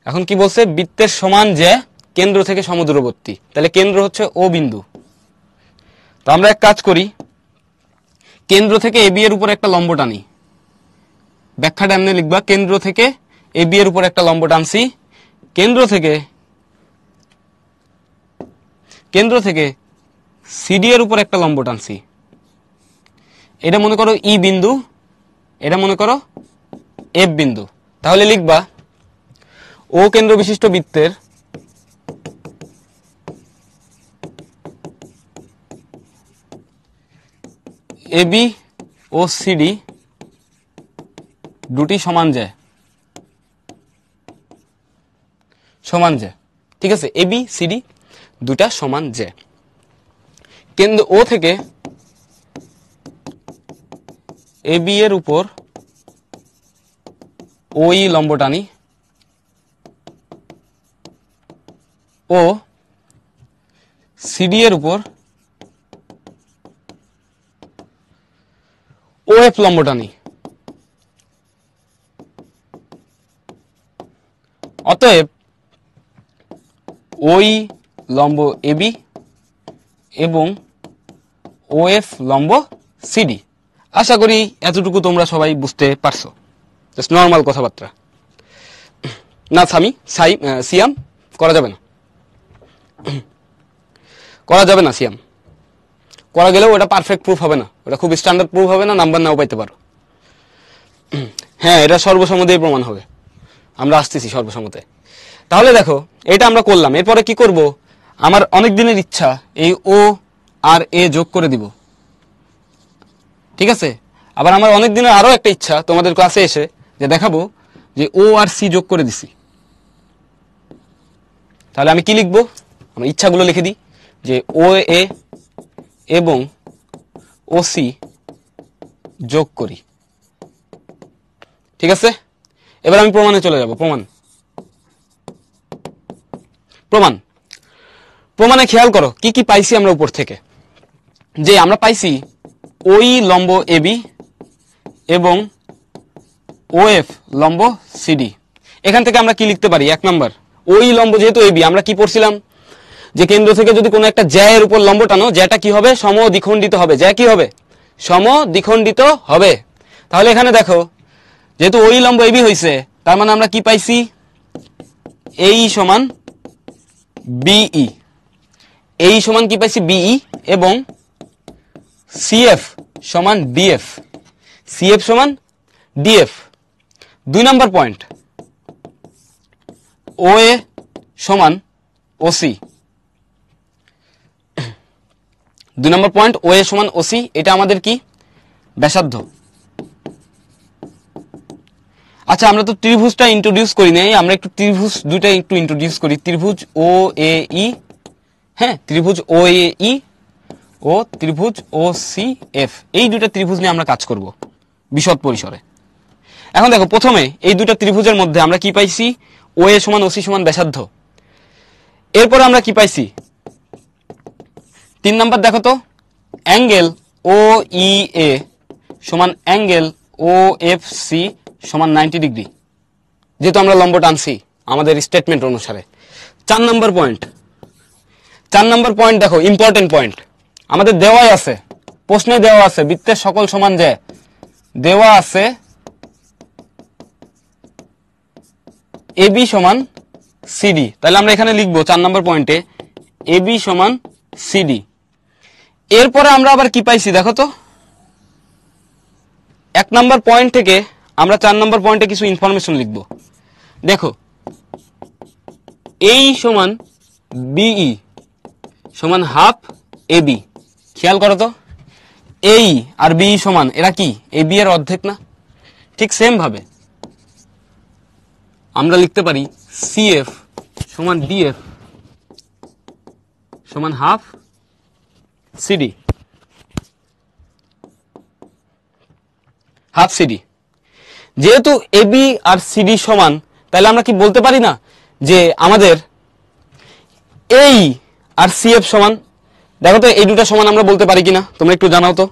এখন কি বলছে, বৃত্তের সমান জ্যা কেন্দ্র থেকে সমদূরবর্তী, তাহলে কেন্দ্র হচ্ছে ও বিন্দু। তো আমরা এক কাজ করি, কেন্দ্র থেকে এবি এর উপর একটা লম্ব টানি। ব্যাখ্যাটা এমনি লিখবা, কেন্দ্র থেকে এবি এর উপর একটা লম্ব টানছি, কেন্দ্র থেকে সিডি এর উপর একটা লম্ব টানছি। এটা মনে করো ই বিন্দু, এটা মনে করো এফ বিন্দু। তাহলে লিখবা ও কেন্দ্র বিশিষ্ট বৃত্তের এবি ও সিডি দুটি সমান জ্যা, ঠিক আছে। এবি সিডি দুটা সমান জ্যা। কেন্দ্র ও থেকে এবি এর উপর ওই লম্ব টানি ও সিডি এর উপর ও এফ লম্ব টানি। অতএব ওই লম্ব এবি এবং ও এফ লম্ব সিডি। আশা করি এতটুকু তোমরা সবাই বুঝতে পারছো, জাস্ট নর্মাল কথাবার্তা। না সিয়াম করা যাবে না, সিয়াম করা গেলেও ওটা পারফেক্ট প্রুফ হবে না, ওটা খুব স্ট্যান্ডার্ড প্রুফ হবে না, নাম্বার নাও পাইতে পারো। হ্যাঁ, এটা সর্বসম্মতেই প্রমাণ হবে, আমরা আসতেছি সর্বসম্মতে। তাহলে দেখো এটা আমরা করলাম, এরপরে কি করব, আমার অনেক দিনের ইচ্ছা এই ও আর এ যোগ করে দিব, ঠিক আছে। আবার আমার অনেক দিনের আরো একটা ইচ্ছা তোমাদের ক্লাসে এসে যে দেখাবো যে ও আর সি যোগ করে দিছি। তাহলে আমি কি লিখবো, আমার ইচ্ছাগুলো লিখে দিই যে ও এ এবং ও সি যোগ করি, ঠিক আছে। এবার আমি প্রমাণে চলে যাব। প্রমাণে খেয়াল করো কি কি পাইছি আমরা উপর থেকে। যে আমরা পাইছি ওই লম্ব এবি এবং ও এফ লম্ব সিডি। এখান থেকে আমরা কি লিখতে পারি, 1 নাম্বার ওই লম্ব যেহেতু এবি, আমরা কি পড়ছিলাম যে কেন্দ্র থেকে যদি কোনো একটা জ্যায়ের উপর লম্ব টানো, জ্যাটা কি হবে, সমদ্বিখণ্ডিত হবে। জ্যা কি হবে, সমদ্বিখণ্ডিত হবে। তাহলে এখানে দেখো যেহেতু ওই লম্ব এবি হয়েছে, তার মানে আমরা কি পাইছি, এই সমান বিই, এই সমান কি পাইছি বিই, এবং সিএফ সমান ডিএফ, সিএফ সমান ডিএফ। 2 নাম্বার পয়েন্ট ও এ সমান ওসি, 2 নম্বর পয়েন্ট ও এ সমান ওসি, এটা আমাদের কি ব্যাসার্ধ। আচ্ছা আমরা তো ত্রিভুজটা ইন্ট্রোডিউস করি নাই, আমরা একটু ত্রিভুজ দুইটা একটু ইন্ট্রোডিউস করি। ত্রিভুজ ও এ ই, হ্যাঁ ত্রিভুজ ও এ ই ও ত্রিভুজ ও সি এফ, এই দুইটা ত্রিভুজ নিয়ে আমরা কাজ করব বিশদ পরিসরে। এখন দেখো প্রথমে এই দুইটা ত্রিভুজের মধ্যে আমরা কি পাইছি, ও এ সমান ওসি সমান ব্যাসার্ধ। এরপরে আমরা কি পাইছি, 3 নাম্বার দেখো তো, অ্যাঙ্গেল ও ই এ সমান অ্যাঙ্গেল ও এফ সি সমান 90 ডিগ্রি, যেহেতু আমরা লম্ব টানছি আমাদের স্টেটমেন্ট অনুসারে। 4 নাম্বার পয়েন্ট দেখো, ইম্পর্টেন্ট পয়েন্ট আমাদের দেওয়াই আছে, প্রশ্নে দেওয়া আছে বৃত্তের সকল সমান যে দেওয়া আছে এবি সমান সিডি। তাহলে আমরা এখানে লিখবো 4 নাম্বার পয়েন্টে এবি সমান সিডি। এরপরে আমরা আবার কি পাইছি দেখো তো, 1 নাম্বার পয়েন্ট থেকে আমরা 4 নাম্বার পয়েন্টে কিছু ইনফরমেশন লিখব। দেখো এই সমান বিই সমান হাফ এবি, খেয়াল করো তো এই আর বিই সমান, এরা কি এবি এর অর্ধেক না। ঠিক সেম ভাবে আমরা লিখতে পারি সিএফ সমান ডিএফ সমান হাফ সিডি, হাফ সিডি। যেহেতু এবি আর সিডি সমান, তাহলে আমরা কি বলতে পারি না যে আমাদের এই আর সিএফ সমান। দেখো তো এই দুটা সমান আমরা বলতে পারি কিনা, তোমরা একটু জানাও তো।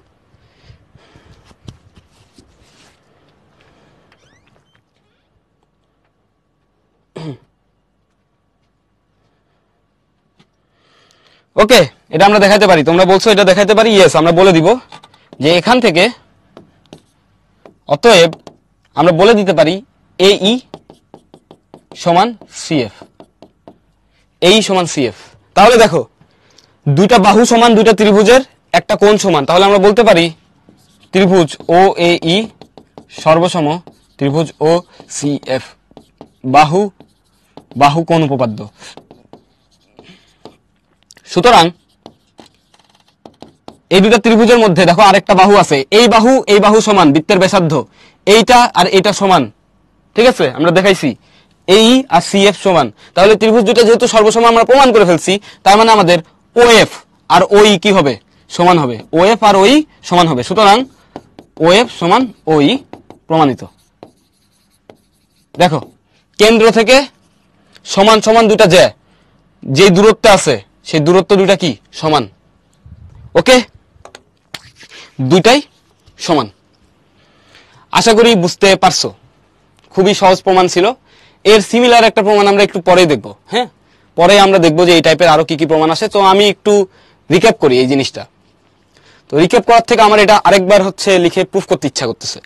ওকে, এটা আমরা দেখাতে পারি, তোমরা বলছো এটা দেখাতে পারি, ইয়েস আমরা বলে দিব যে এখান থেকে অতএব আমরা বলে দিতে পারি এই সমান সিএফ, এই সমান সিএফ। তাহলে দেখো দুইটা বাহু সমান, দুইটা ত্রিভুজের একটা কোণ সমান, তাহলে আমরা বলতে পারি ত্রিভুজ ও এ ই সর্বসম ত্রিভুজ ও সি এফ, বাহু বাহু কোণ উপপাদ্য। সুতরাং এই দুটা ত্রিভুজের মধ্যে দেখো আরেকটা বাহু আছে, এই বাহু সমান বৃত্তের ব্যাসার্ধ, এইটা আর এইটা সমান, ঠিক আছে আমরা দেখাইছি এই আর সি এফ সমান। তাহলে ত্রিভুজ দুটো যেহেতু সর্বসম আমরা প্রমাণ করে ফেলছি, তার মানে আমাদের ও এফ আর ওই কি হবে, সমান হবে, ও এফ আর ওই সমান হবে। সুতরাং ও এফ সমান ওই প্রমাণিত। দেখো কেন্দ্র থেকে সমান সমান দুটা যে দূরত্ব আছে সেই দূরত্ব দুটা কি সমান। ওকে, দুইটাই সমান। আশা করি বুঝতে পারছো, খুবই সহজ প্রমাণ ছিল। এর সিমিলার একটা প্রমাণ আমরা একটু পরে দেখব, হ্যাঁ পরে আমরা দেখব যে এই টাইপের আরো কি কি প্রমাণ আসে। তো আমি একটু রিক্যাপ করি এই জিনিসটা। তো রিক্যাপ করার থেকে আমার এটা আরেকবার হচ্ছে লিখে প্রুফ করতে ইচ্ছা করতেছে।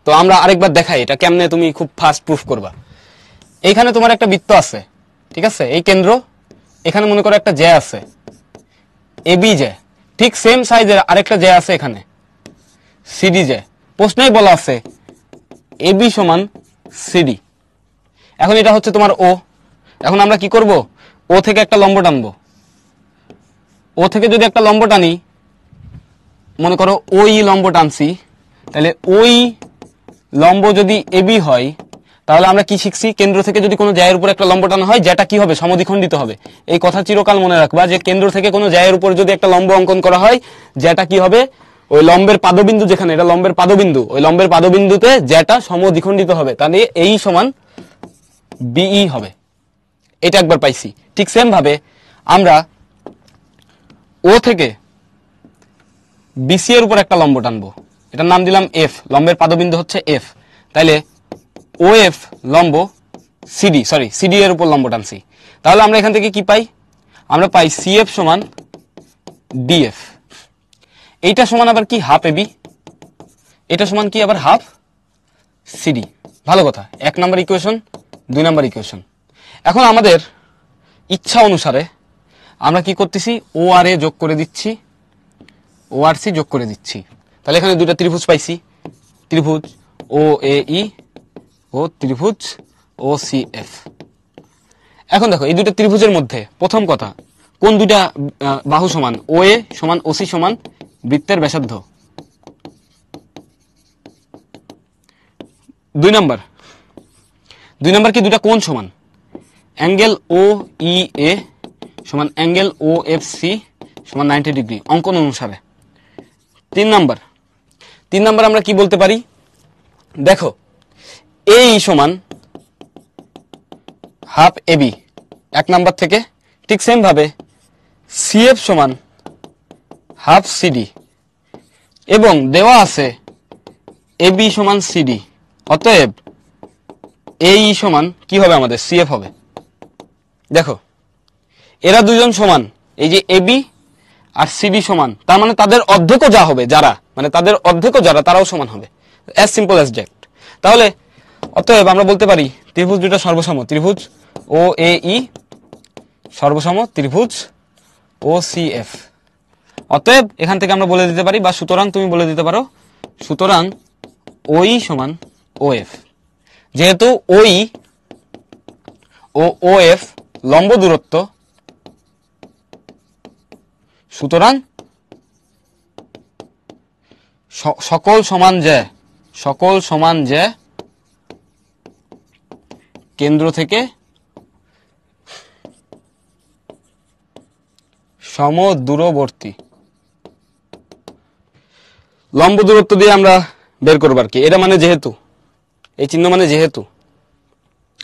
তো আমরা আরেকবার দেখাই এটা কেমনে তুমি খুব ফাস্ট প্রুফ করবা। এইখানে তোমার একটা বৃত্ত আছে, ঠিক আছে, এই কেন্দ্র, এখানে মনে করো একটা জ্যা আছে এবি জ্যা, ঠিক সেম সাইজের আরেকটা জ্যা আছে এখানে সিডি জ্যা। প্রশ্নেই বলা আছে এবি সমান সিডি। এখন এটা হচ্ছে তোমার ও। এখন আমরা কি করব, ও থেকে একটা লম্ব টানবো, ও থেকে যদি একটা লম্ব টানি, মনে করো ওই লম্ব টানছি, তাহলে ওই লম্ব যদি এবি হয়, তাহলে আমরা কি শিখছি, কেন্দ্র থেকে যদি কোনো জায়ের উপর একটা লম্ব টানা হয়, যেটা কি হবে, সমদ্বিখণ্ডিত হবে। এই কথা চিরকাল মনে রাখবা যে কেন্দ্র থেকে কোনো জায়ের উপর যদি একটা লম্ব অঙ্কন করা হয়, যেটা কি হবে, ওই লম্বের পাদবিন্দু, যেখানে এটা লম্বের পাদবিন্দু, ওই লম্বের পাদবিন্দুতে যেটা সমদ্বিখণ্ডিত হবে, তাহলে এই সমান বিই হবে। এটা একবার পাইছি। ঠিক সেম ভাবে আমরা ও থেকে বিসি এর উপর একটা লম্ব টানবো, এটার নাম দিলাম এফ, লম্বের পাদবিন্দু হচ্ছে এফ। তাইলে ও এফ লম্ব সিডি এর উপর লম্ব টানছি, তাহলে আমরা এখান থেকে কি পাই, আমরা পাই সিএফ সমান ডিএফ। এইটা সমান আবার কি, হাফ এবি। এটা সমান কি আবার হাফ সিডি। ভালো কথা, 1 নাম্বার ইকুয়েশন, 2 নাম্বার ইকুয়েশন। এখন আমাদের ইচ্ছা অনুসারে আমরা কি করতেছি, ও আর এ যোগ করে দিচ্ছি, ও আর সি যোগ করে দিচ্ছি। তাহলে এখানে দুটা ত্রিভুজ পাইছি, ত্রিভুজ ও এ ই ও ত্রিভুজ ও সি এফ। এখন দেখো এই দুটো ত্রিভুজের মধ্যে প্রথম কথা, কোন দুইটা বাহু সমান, ও এ সমান ও সি সমান বৃত্তের ব্যাসার্ধ। 2 নাম্বার কি দুটা কোণ সমান, অ্যাঙ্গেল ও ই এ সমান অ্যাঙ্গেল ও এফ সি সমান 90 ডিগ্রি অঙ্কন অনুসারে। 3 নাম্বার আমরা কি বলতে পারি, দেখো এই সমান হাফ এবি 1 নাম্বার থেকে, ঠিক সেম ভাবে সিএফ সমান হাফ সিডি, এবং দেওয়া আছে এবি সমান সিডি, অতএব এই সমান কি হবে, আমাদের সিএফ হবে। দেখো এরা দুজন সমান, এই যে এবি আর সিডি সমান, তার মানে তাদের অর্ধেকও যা হবে, যারা মানে তাদের অর্ধেকও যারা, তারাও সমান হবে, অ্যাজ সিম্পল অ্যাজ দ্যাট। তাহলে অতএব আমরা বলতে পারি ত্রিভুজ দুটো সর্বসম, ত্রিভুজ ও এ ই সর্বসম ত্রিভুজ ও সি এফ। অতএব এখান থেকে আমরা বলে দিতে পারি, বা সুতরাং তুমি বলে দিতে পারো, সুতরাং ওই সমান ও এফ। যেহেতু ওই ও ও এফ লম্ব দূরত্ব, সুতরাং সকল সমান যে কেন্দ্র থেকে সমদূরবর্তী লম্ব দূরত্ব দিয়ে আমরা বের করবো আর কি। এটা মানে যেহেতু, এই চিহ্ন মানে যেহেতু।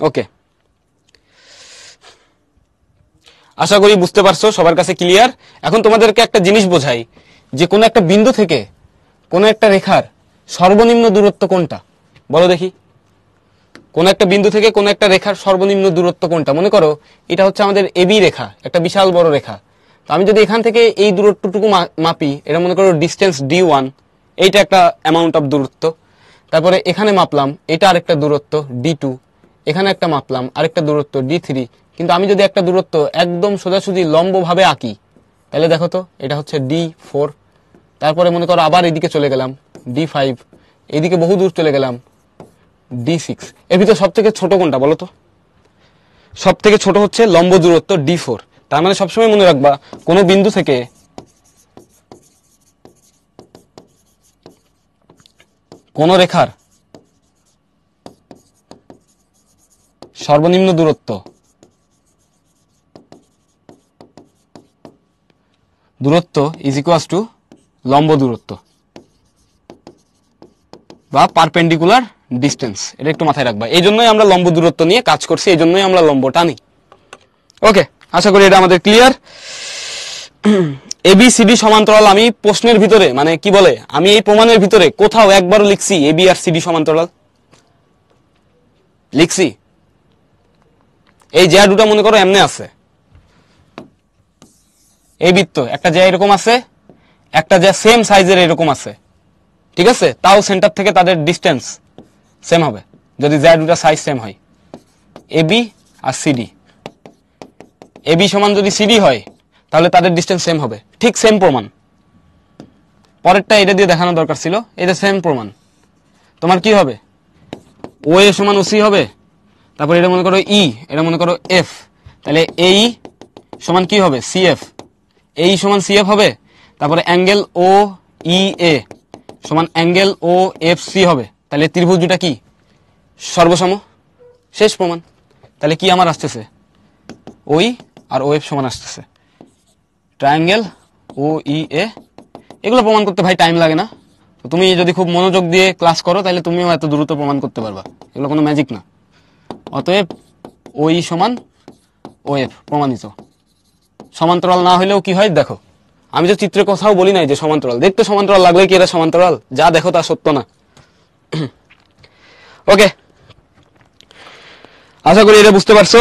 ওকে, আশা করি বুঝতে পারছো, সবার কাছে ক্লিয়ার। এখন তোমাদেরকে একটা জিনিস বোঝাই, যে কোনো একটা বিন্দু থেকে কোনো একটা রেখার সর্বনিম্ন দূরত্ব কোনটা, বলো দেখি। কোন একটা বিন্দু থেকে কোন একটা রেখার সর্বনিম্ন দূরত্ব কোনটা? মনে করো এটা হচ্ছে আমাদের এবি রেখা, একটা বিশাল বড় রেখা। তো আমি যদি এখান থেকে এই দূরত্বটুকু মাপি, এটা মনে করো ডিস্টেন্স D1, এইটা একটা অ্যামাউন্ট অফ দূরত্ব। তারপরে এখানে মাপলাম, এটা আরেকটা দূরত্ব D2, এখানে একটা মাপলাম আরেকটা দূরত্ব D3। কিন্তু আমি যদি একটা দূরত্ব একদম সোজাসুজি লম্বভাবে আঁকি, তাহলে দেখো তো এটা হচ্ছে D4। তারপরে মনে করো আবার এদিকে চলে গেলাম D5, এদিকে বহু দূর চলে গেলাম D6। এর ভিতরে সব থেকে ছোট কোনটা বলো তো? সব থেকে ছোট হচ্ছে লম্ব দূরত্ব D4। তার মানে সবসময় মনে রাখবা, কোন বিন্দু থেকে কোন রেখার সর্বনিম্ন দূরত্ব ইজ ইকুয়ালস টু লম্ব দূরত্ব বা পারপেন্ডিকুলার ডিস্টেন্স। এটা একটু মাথায় রাখবা। এই জন্যই আমরা লম্ব দূরত্ব নিয়ে কাজ করছি, এই জন্যই আমরা লম্ব টানি। ওকে, আশা করি এটা আমাদের ক্লিয়ার। এবিসিডি সমান্তরাল আমি প্রশ্নের ভিতরে, মানে কি বলে, আমি এই প্রমাণের ভিতরে কোথাও একবারও লিখছি এবি আর সিডি সমান্তরাল? লিখছি? এই জ্যা দুটা মনে করো এমনে আছে, এই বৃত্ত একটা জ্যা এরকম আছে, একটা জ্যা সেম সাইজের এরকম আছে, ঠিক আছে? তাও সেন্টার থেকে তাদের ডিস্টেন্স সেম হবে যদি জ্যা দুটা সাইজ সেম হয়। এবি আর সিডি, এবি সমান যদি সিডি হয় তাহলে তাদের ডিস্টেন্স সেম হবে। ঠিক সেম প্রমাণ। পরেরটা এটা দিয়ে দেখানো দরকার ছিল, এটা সেম প্রমাণ। তোমার কি হবে? ও এ সমান ওসি হবে, তারপর এটা মনে করো ই, এটা মনে করো এফ, তাহলে এই সমান কি হবে? সিএফ। এই সমান সিএফ হবে, তারপরে অ্যাঙ্গেল ও ই এ সমান অ্যাঙ্গেল ও এফ সি হবে। তাহলে ত্রিভুজ দুটা কি সর্বসম, শেষ প্রমাণ। তাহলে কি আমার আসতেছে, ওই আর ও এফ সমান আসতেছে ট্রায়াঙ্গেল ও ই এ। এগুলো প্রমাণ করতে ভাই টাইম লাগে না, তুমি যদি খুব মনোযোগ দিয়ে ক্লাস করো তাহলে তুমিও এত দ্রুত প্রমাণ করতে পারবা, এগুলো কোনো ম্যাজিক না। অতএব ওই সমান ও এফ প্রমাণিত। সমান্তরাল না হলেও কি হয় দেখো, আমি তো চিত্রে কোথাও বলি নাই যে সমান্তরাল, দেখতে সমান্তরাল লাগলে কি এরা সমান্তরাল, যা দেখো তা সত্য না। ওকে, আশা করি এটা বুঝতে পারছো।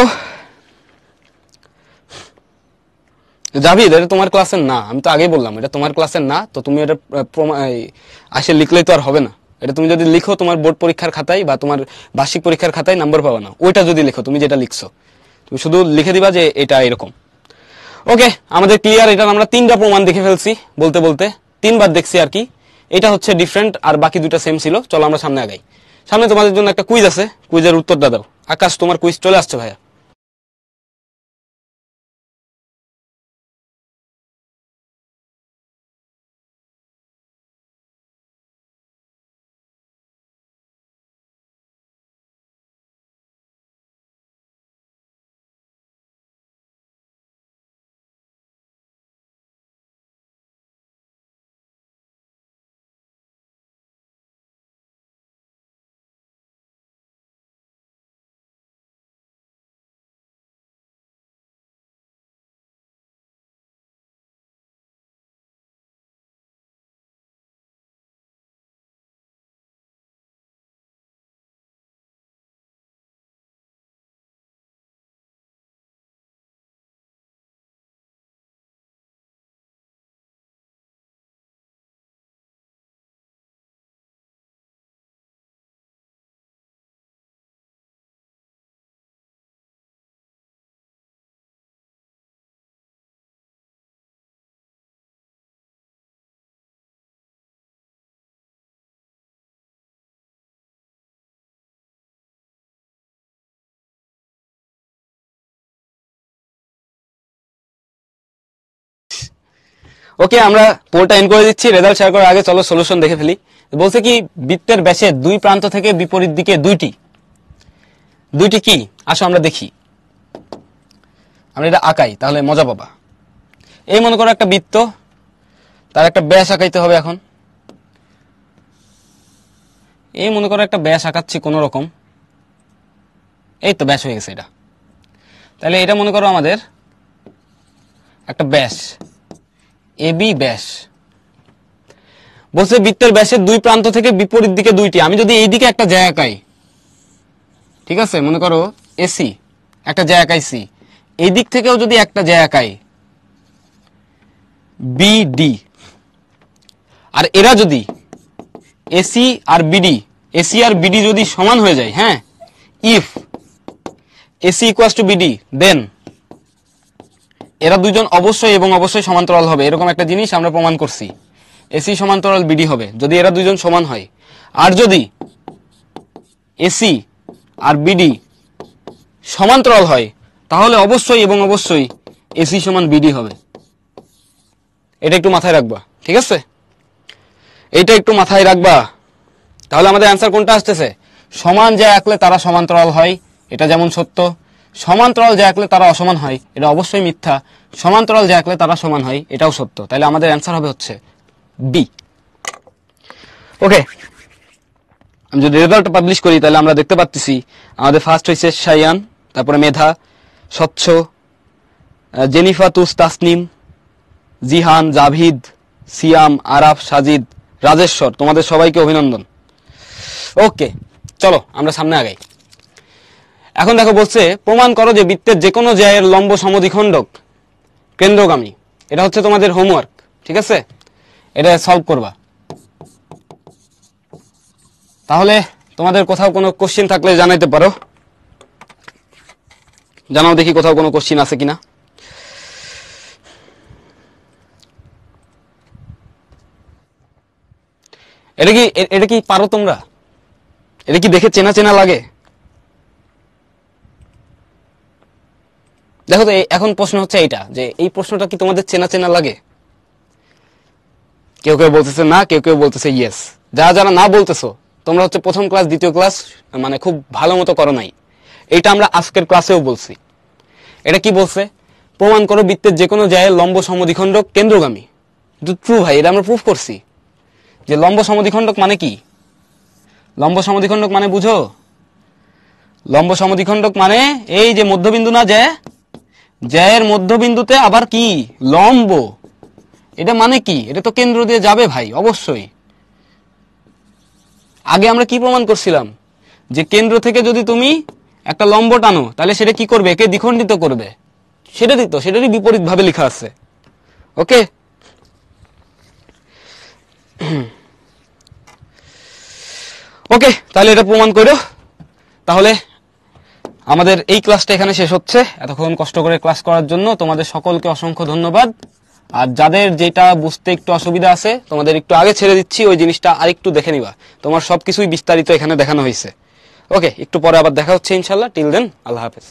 জাভিদ, এটা তোমার ক্লাসের না, আমি তো আগেই বললাম এটা তোমার ক্লাসের না, তো তুমি এটা আসে লিখলেই তো আর হবে না। এটা তুমি যদি লিখো তোমার বোর্ড পরীক্ষার খাতায় বা তোমার বার্ষিক পরীক্ষার খাতায় নাম্বার পাবা না। ওইটা যদি লিখো, তুমি যেটা লিখছো তুমি শুধু লিখে দিবা যে এটা এরকম। ওকে, আমাদের ক্লিয়ার। এটা আমরা 3টা প্রমাণ দেখে ফেলছি, বলতে বলতে 3বার দেখছি আর কি। এটা হচ্ছে ডিফারেন্ট, আর বাকি 2টা সেম ছিল। চলো আমরা সামনে আগাই। সামনে তোমাদের জন্য একটা কুইজ আছে, কুইজের উত্তরটা দাও। আকাশ, তোমার কুইজ চলে আসছে ভাইয়া। ওকে, আমরা পোলটা এন্ড করে দিচ্ছি। রেজাল্ট শেয়ার করার আগে চলো সলিউশন দেখে ফেলি। বলছে কি, বৃত্তের ব্যাসের দুই প্রান্ত থেকে বিপরীত দিকে দুইটি কি, আসো আমরা দেখি। আমরা এটা আঁকাই, তাহলে মজা পাবা। এই মনে করো একটা বৃত্ত, তার একটা ব্যাস আঁকাইতে হবে। এখন এই মনে করো একটা ব্যাস আঁকাচ্ছি কোন রকম, এই তো ব্যাস হয়ে গেছে এটা। তাহলে এটা মনে করো আমাদের একটা ব্যাস, এবি ব্যাস। বলছে বৃত্তের ব্যাসের দুই প্রান্ত থেকে বিপরীত দিকে দুইটি। আমি যদি এই দিকে একটা জায়গা আঁকাই, ঠিক আছে, মনে করো এসি একটা জায়গা আঁকাইছি, এই দিক থেকেও যদি একটা জায়গা আঁকাই বিডি, আর এরা যদি এসি আর বিডি যদি সমান হয়ে যায়, হ্যাঁ, if AC equals to BD, then এরা দুইজন অবশ্যই এবং অবশ্যই সমান্তরাল হবে। এরকম একটা জিনিস আমরা প্রমাণ করছি, এসি সমান্তরাল বিডি হবে যদি এরা দুইজন সমান হয়। আর যদি এসি আর বিডি সমান্তরাল হয় তাহলে অবশ্যই এবং অবশ্যই এসি সমান বিডি হবে। এটা একটু মাথায় রাখবা, ঠিক আছে? এইটা একটু মাথায় রাখবা। তাহলে আমাদের অ্যান্সার কোনটা আসতেছে? সমান যে আঁকলে তারা সমান্তরাল হয়, এটা যেমন সত্য। সমান্তরাল যে আঁকলে তারা অসমান হয়, এটা অবশ্যই মিথ্যা। সমান্তরাল যে আঁকলে তারা সমান হয়, এটাও সত্য। তাহলে আমাদের অ্যান্সার হবে হচ্ছে বি। ওকে, আমি যদি রেজাল্ট পাবলিশ করি তাহলে আমরা দেখতে পাচ্ছি আমাদের ফার্স্ট হয়েছে শাইয়ান, তারপরে মেধা, স্বচ্ছ, জেনিফা, তুস, তাসনিম, জিহান, জাভিদ, সিয়াম, আরাফ, সাজিদ, রাজেশ্বর, তোমাদের সবাইকে অভিনন্দন। ওকে, চলো আমরা সামনে আগাই। এখন দেখো বলছে প্রমাণ করো যে বৃত্তের যে কোনো জ্যায়ের লম্ব সমদ্বিখণ্ডক কেন্দ্রগামী। এটা হচ্ছে তোমাদের হোমওয়ার্ক, ঠিক আছে? এটা সলভ করবা। তাহলে তোমাদের কোথাও কোনো কোশ্চেন থাকলে জানাইতে পারো, জানাও দেখি কোথাও কোনো কোশ্চেন আছে কিনা। এটা কি পারো তোমরা? এটা কি দেখে চেনা চেনা লাগে? দেখো তো এখন প্রশ্ন হচ্ছে এইটা, যে এই প্রশ্নটা কি তোমাদের চেনা চেনা লাগে? কেউ কেউ বলতেছে না, কেউ কেউ বলতেছে ইয়েস। যারা না বলতেছো তোমরা হচ্ছে প্রথম ক্লাস দ্বিতীয় ক্লাস মানে খুব ভালো মতো করো নাই। এটা আমরা আজকের ক্লাসেও বলছি। এটা কি বলছে? প্রমাণ করো বৃত্তের যে কোনো জায়গায় লম্ব সমদ্বিখণ্ডক কেন্দ্রগামী। ট্রু ভাই, এটা আমরা প্রুফ করছি যে লম্ব সমদ্বিখণ্ডক মানে কি। লম্ব সমদ্বিখণ্ডক মানে বুঝো? লম্ব সমদ্বিখণ্ডক মানে এই যে মধ্যবিন্দু না জ্যায়ের মধ্যবিন্দুতে আবার কি লম্ব। এটা মানে কি? এটা তো কেন্দ্র দিয়ে যাবে ভাই, অবশ্যই। আগে আমরা কি প্রমাণ করছিলাম? যে কেন্দ্র থেকে যদি তুমি একটা লম্ব টানো তাহলে সেটা কি করবে? একে দ্বিখণ্ডিত করবে। সেটারই বিপরীত ভাবে লেখা আছে। ওকে, ওকে, তাহলে এটা প্রমাণ করো। তাহলে আমাদের এই ক্লাসটা এখানে শেষ হচ্ছে। এতক্ষণ কষ্ট করে ক্লাস করার জন্য তোমাদের সকলকে অসংখ্য ধন্যবাদ। আর যাদের যেটা বুঝতে একটু অসুবিধা আছে তোমাদের একটু আগে ছেড়ে দিচ্ছি, ওই জিনিসটা আরেকটু দেখে নিবা। তোমার সবকিছুই বিস্তারিত এখানে দেখানো হয়েছে। ওকে, একটু পরে আবার দেখা হচ্ছে ইনশাল্লাহ। টিল দেন, আল্লাহ হাফেজ।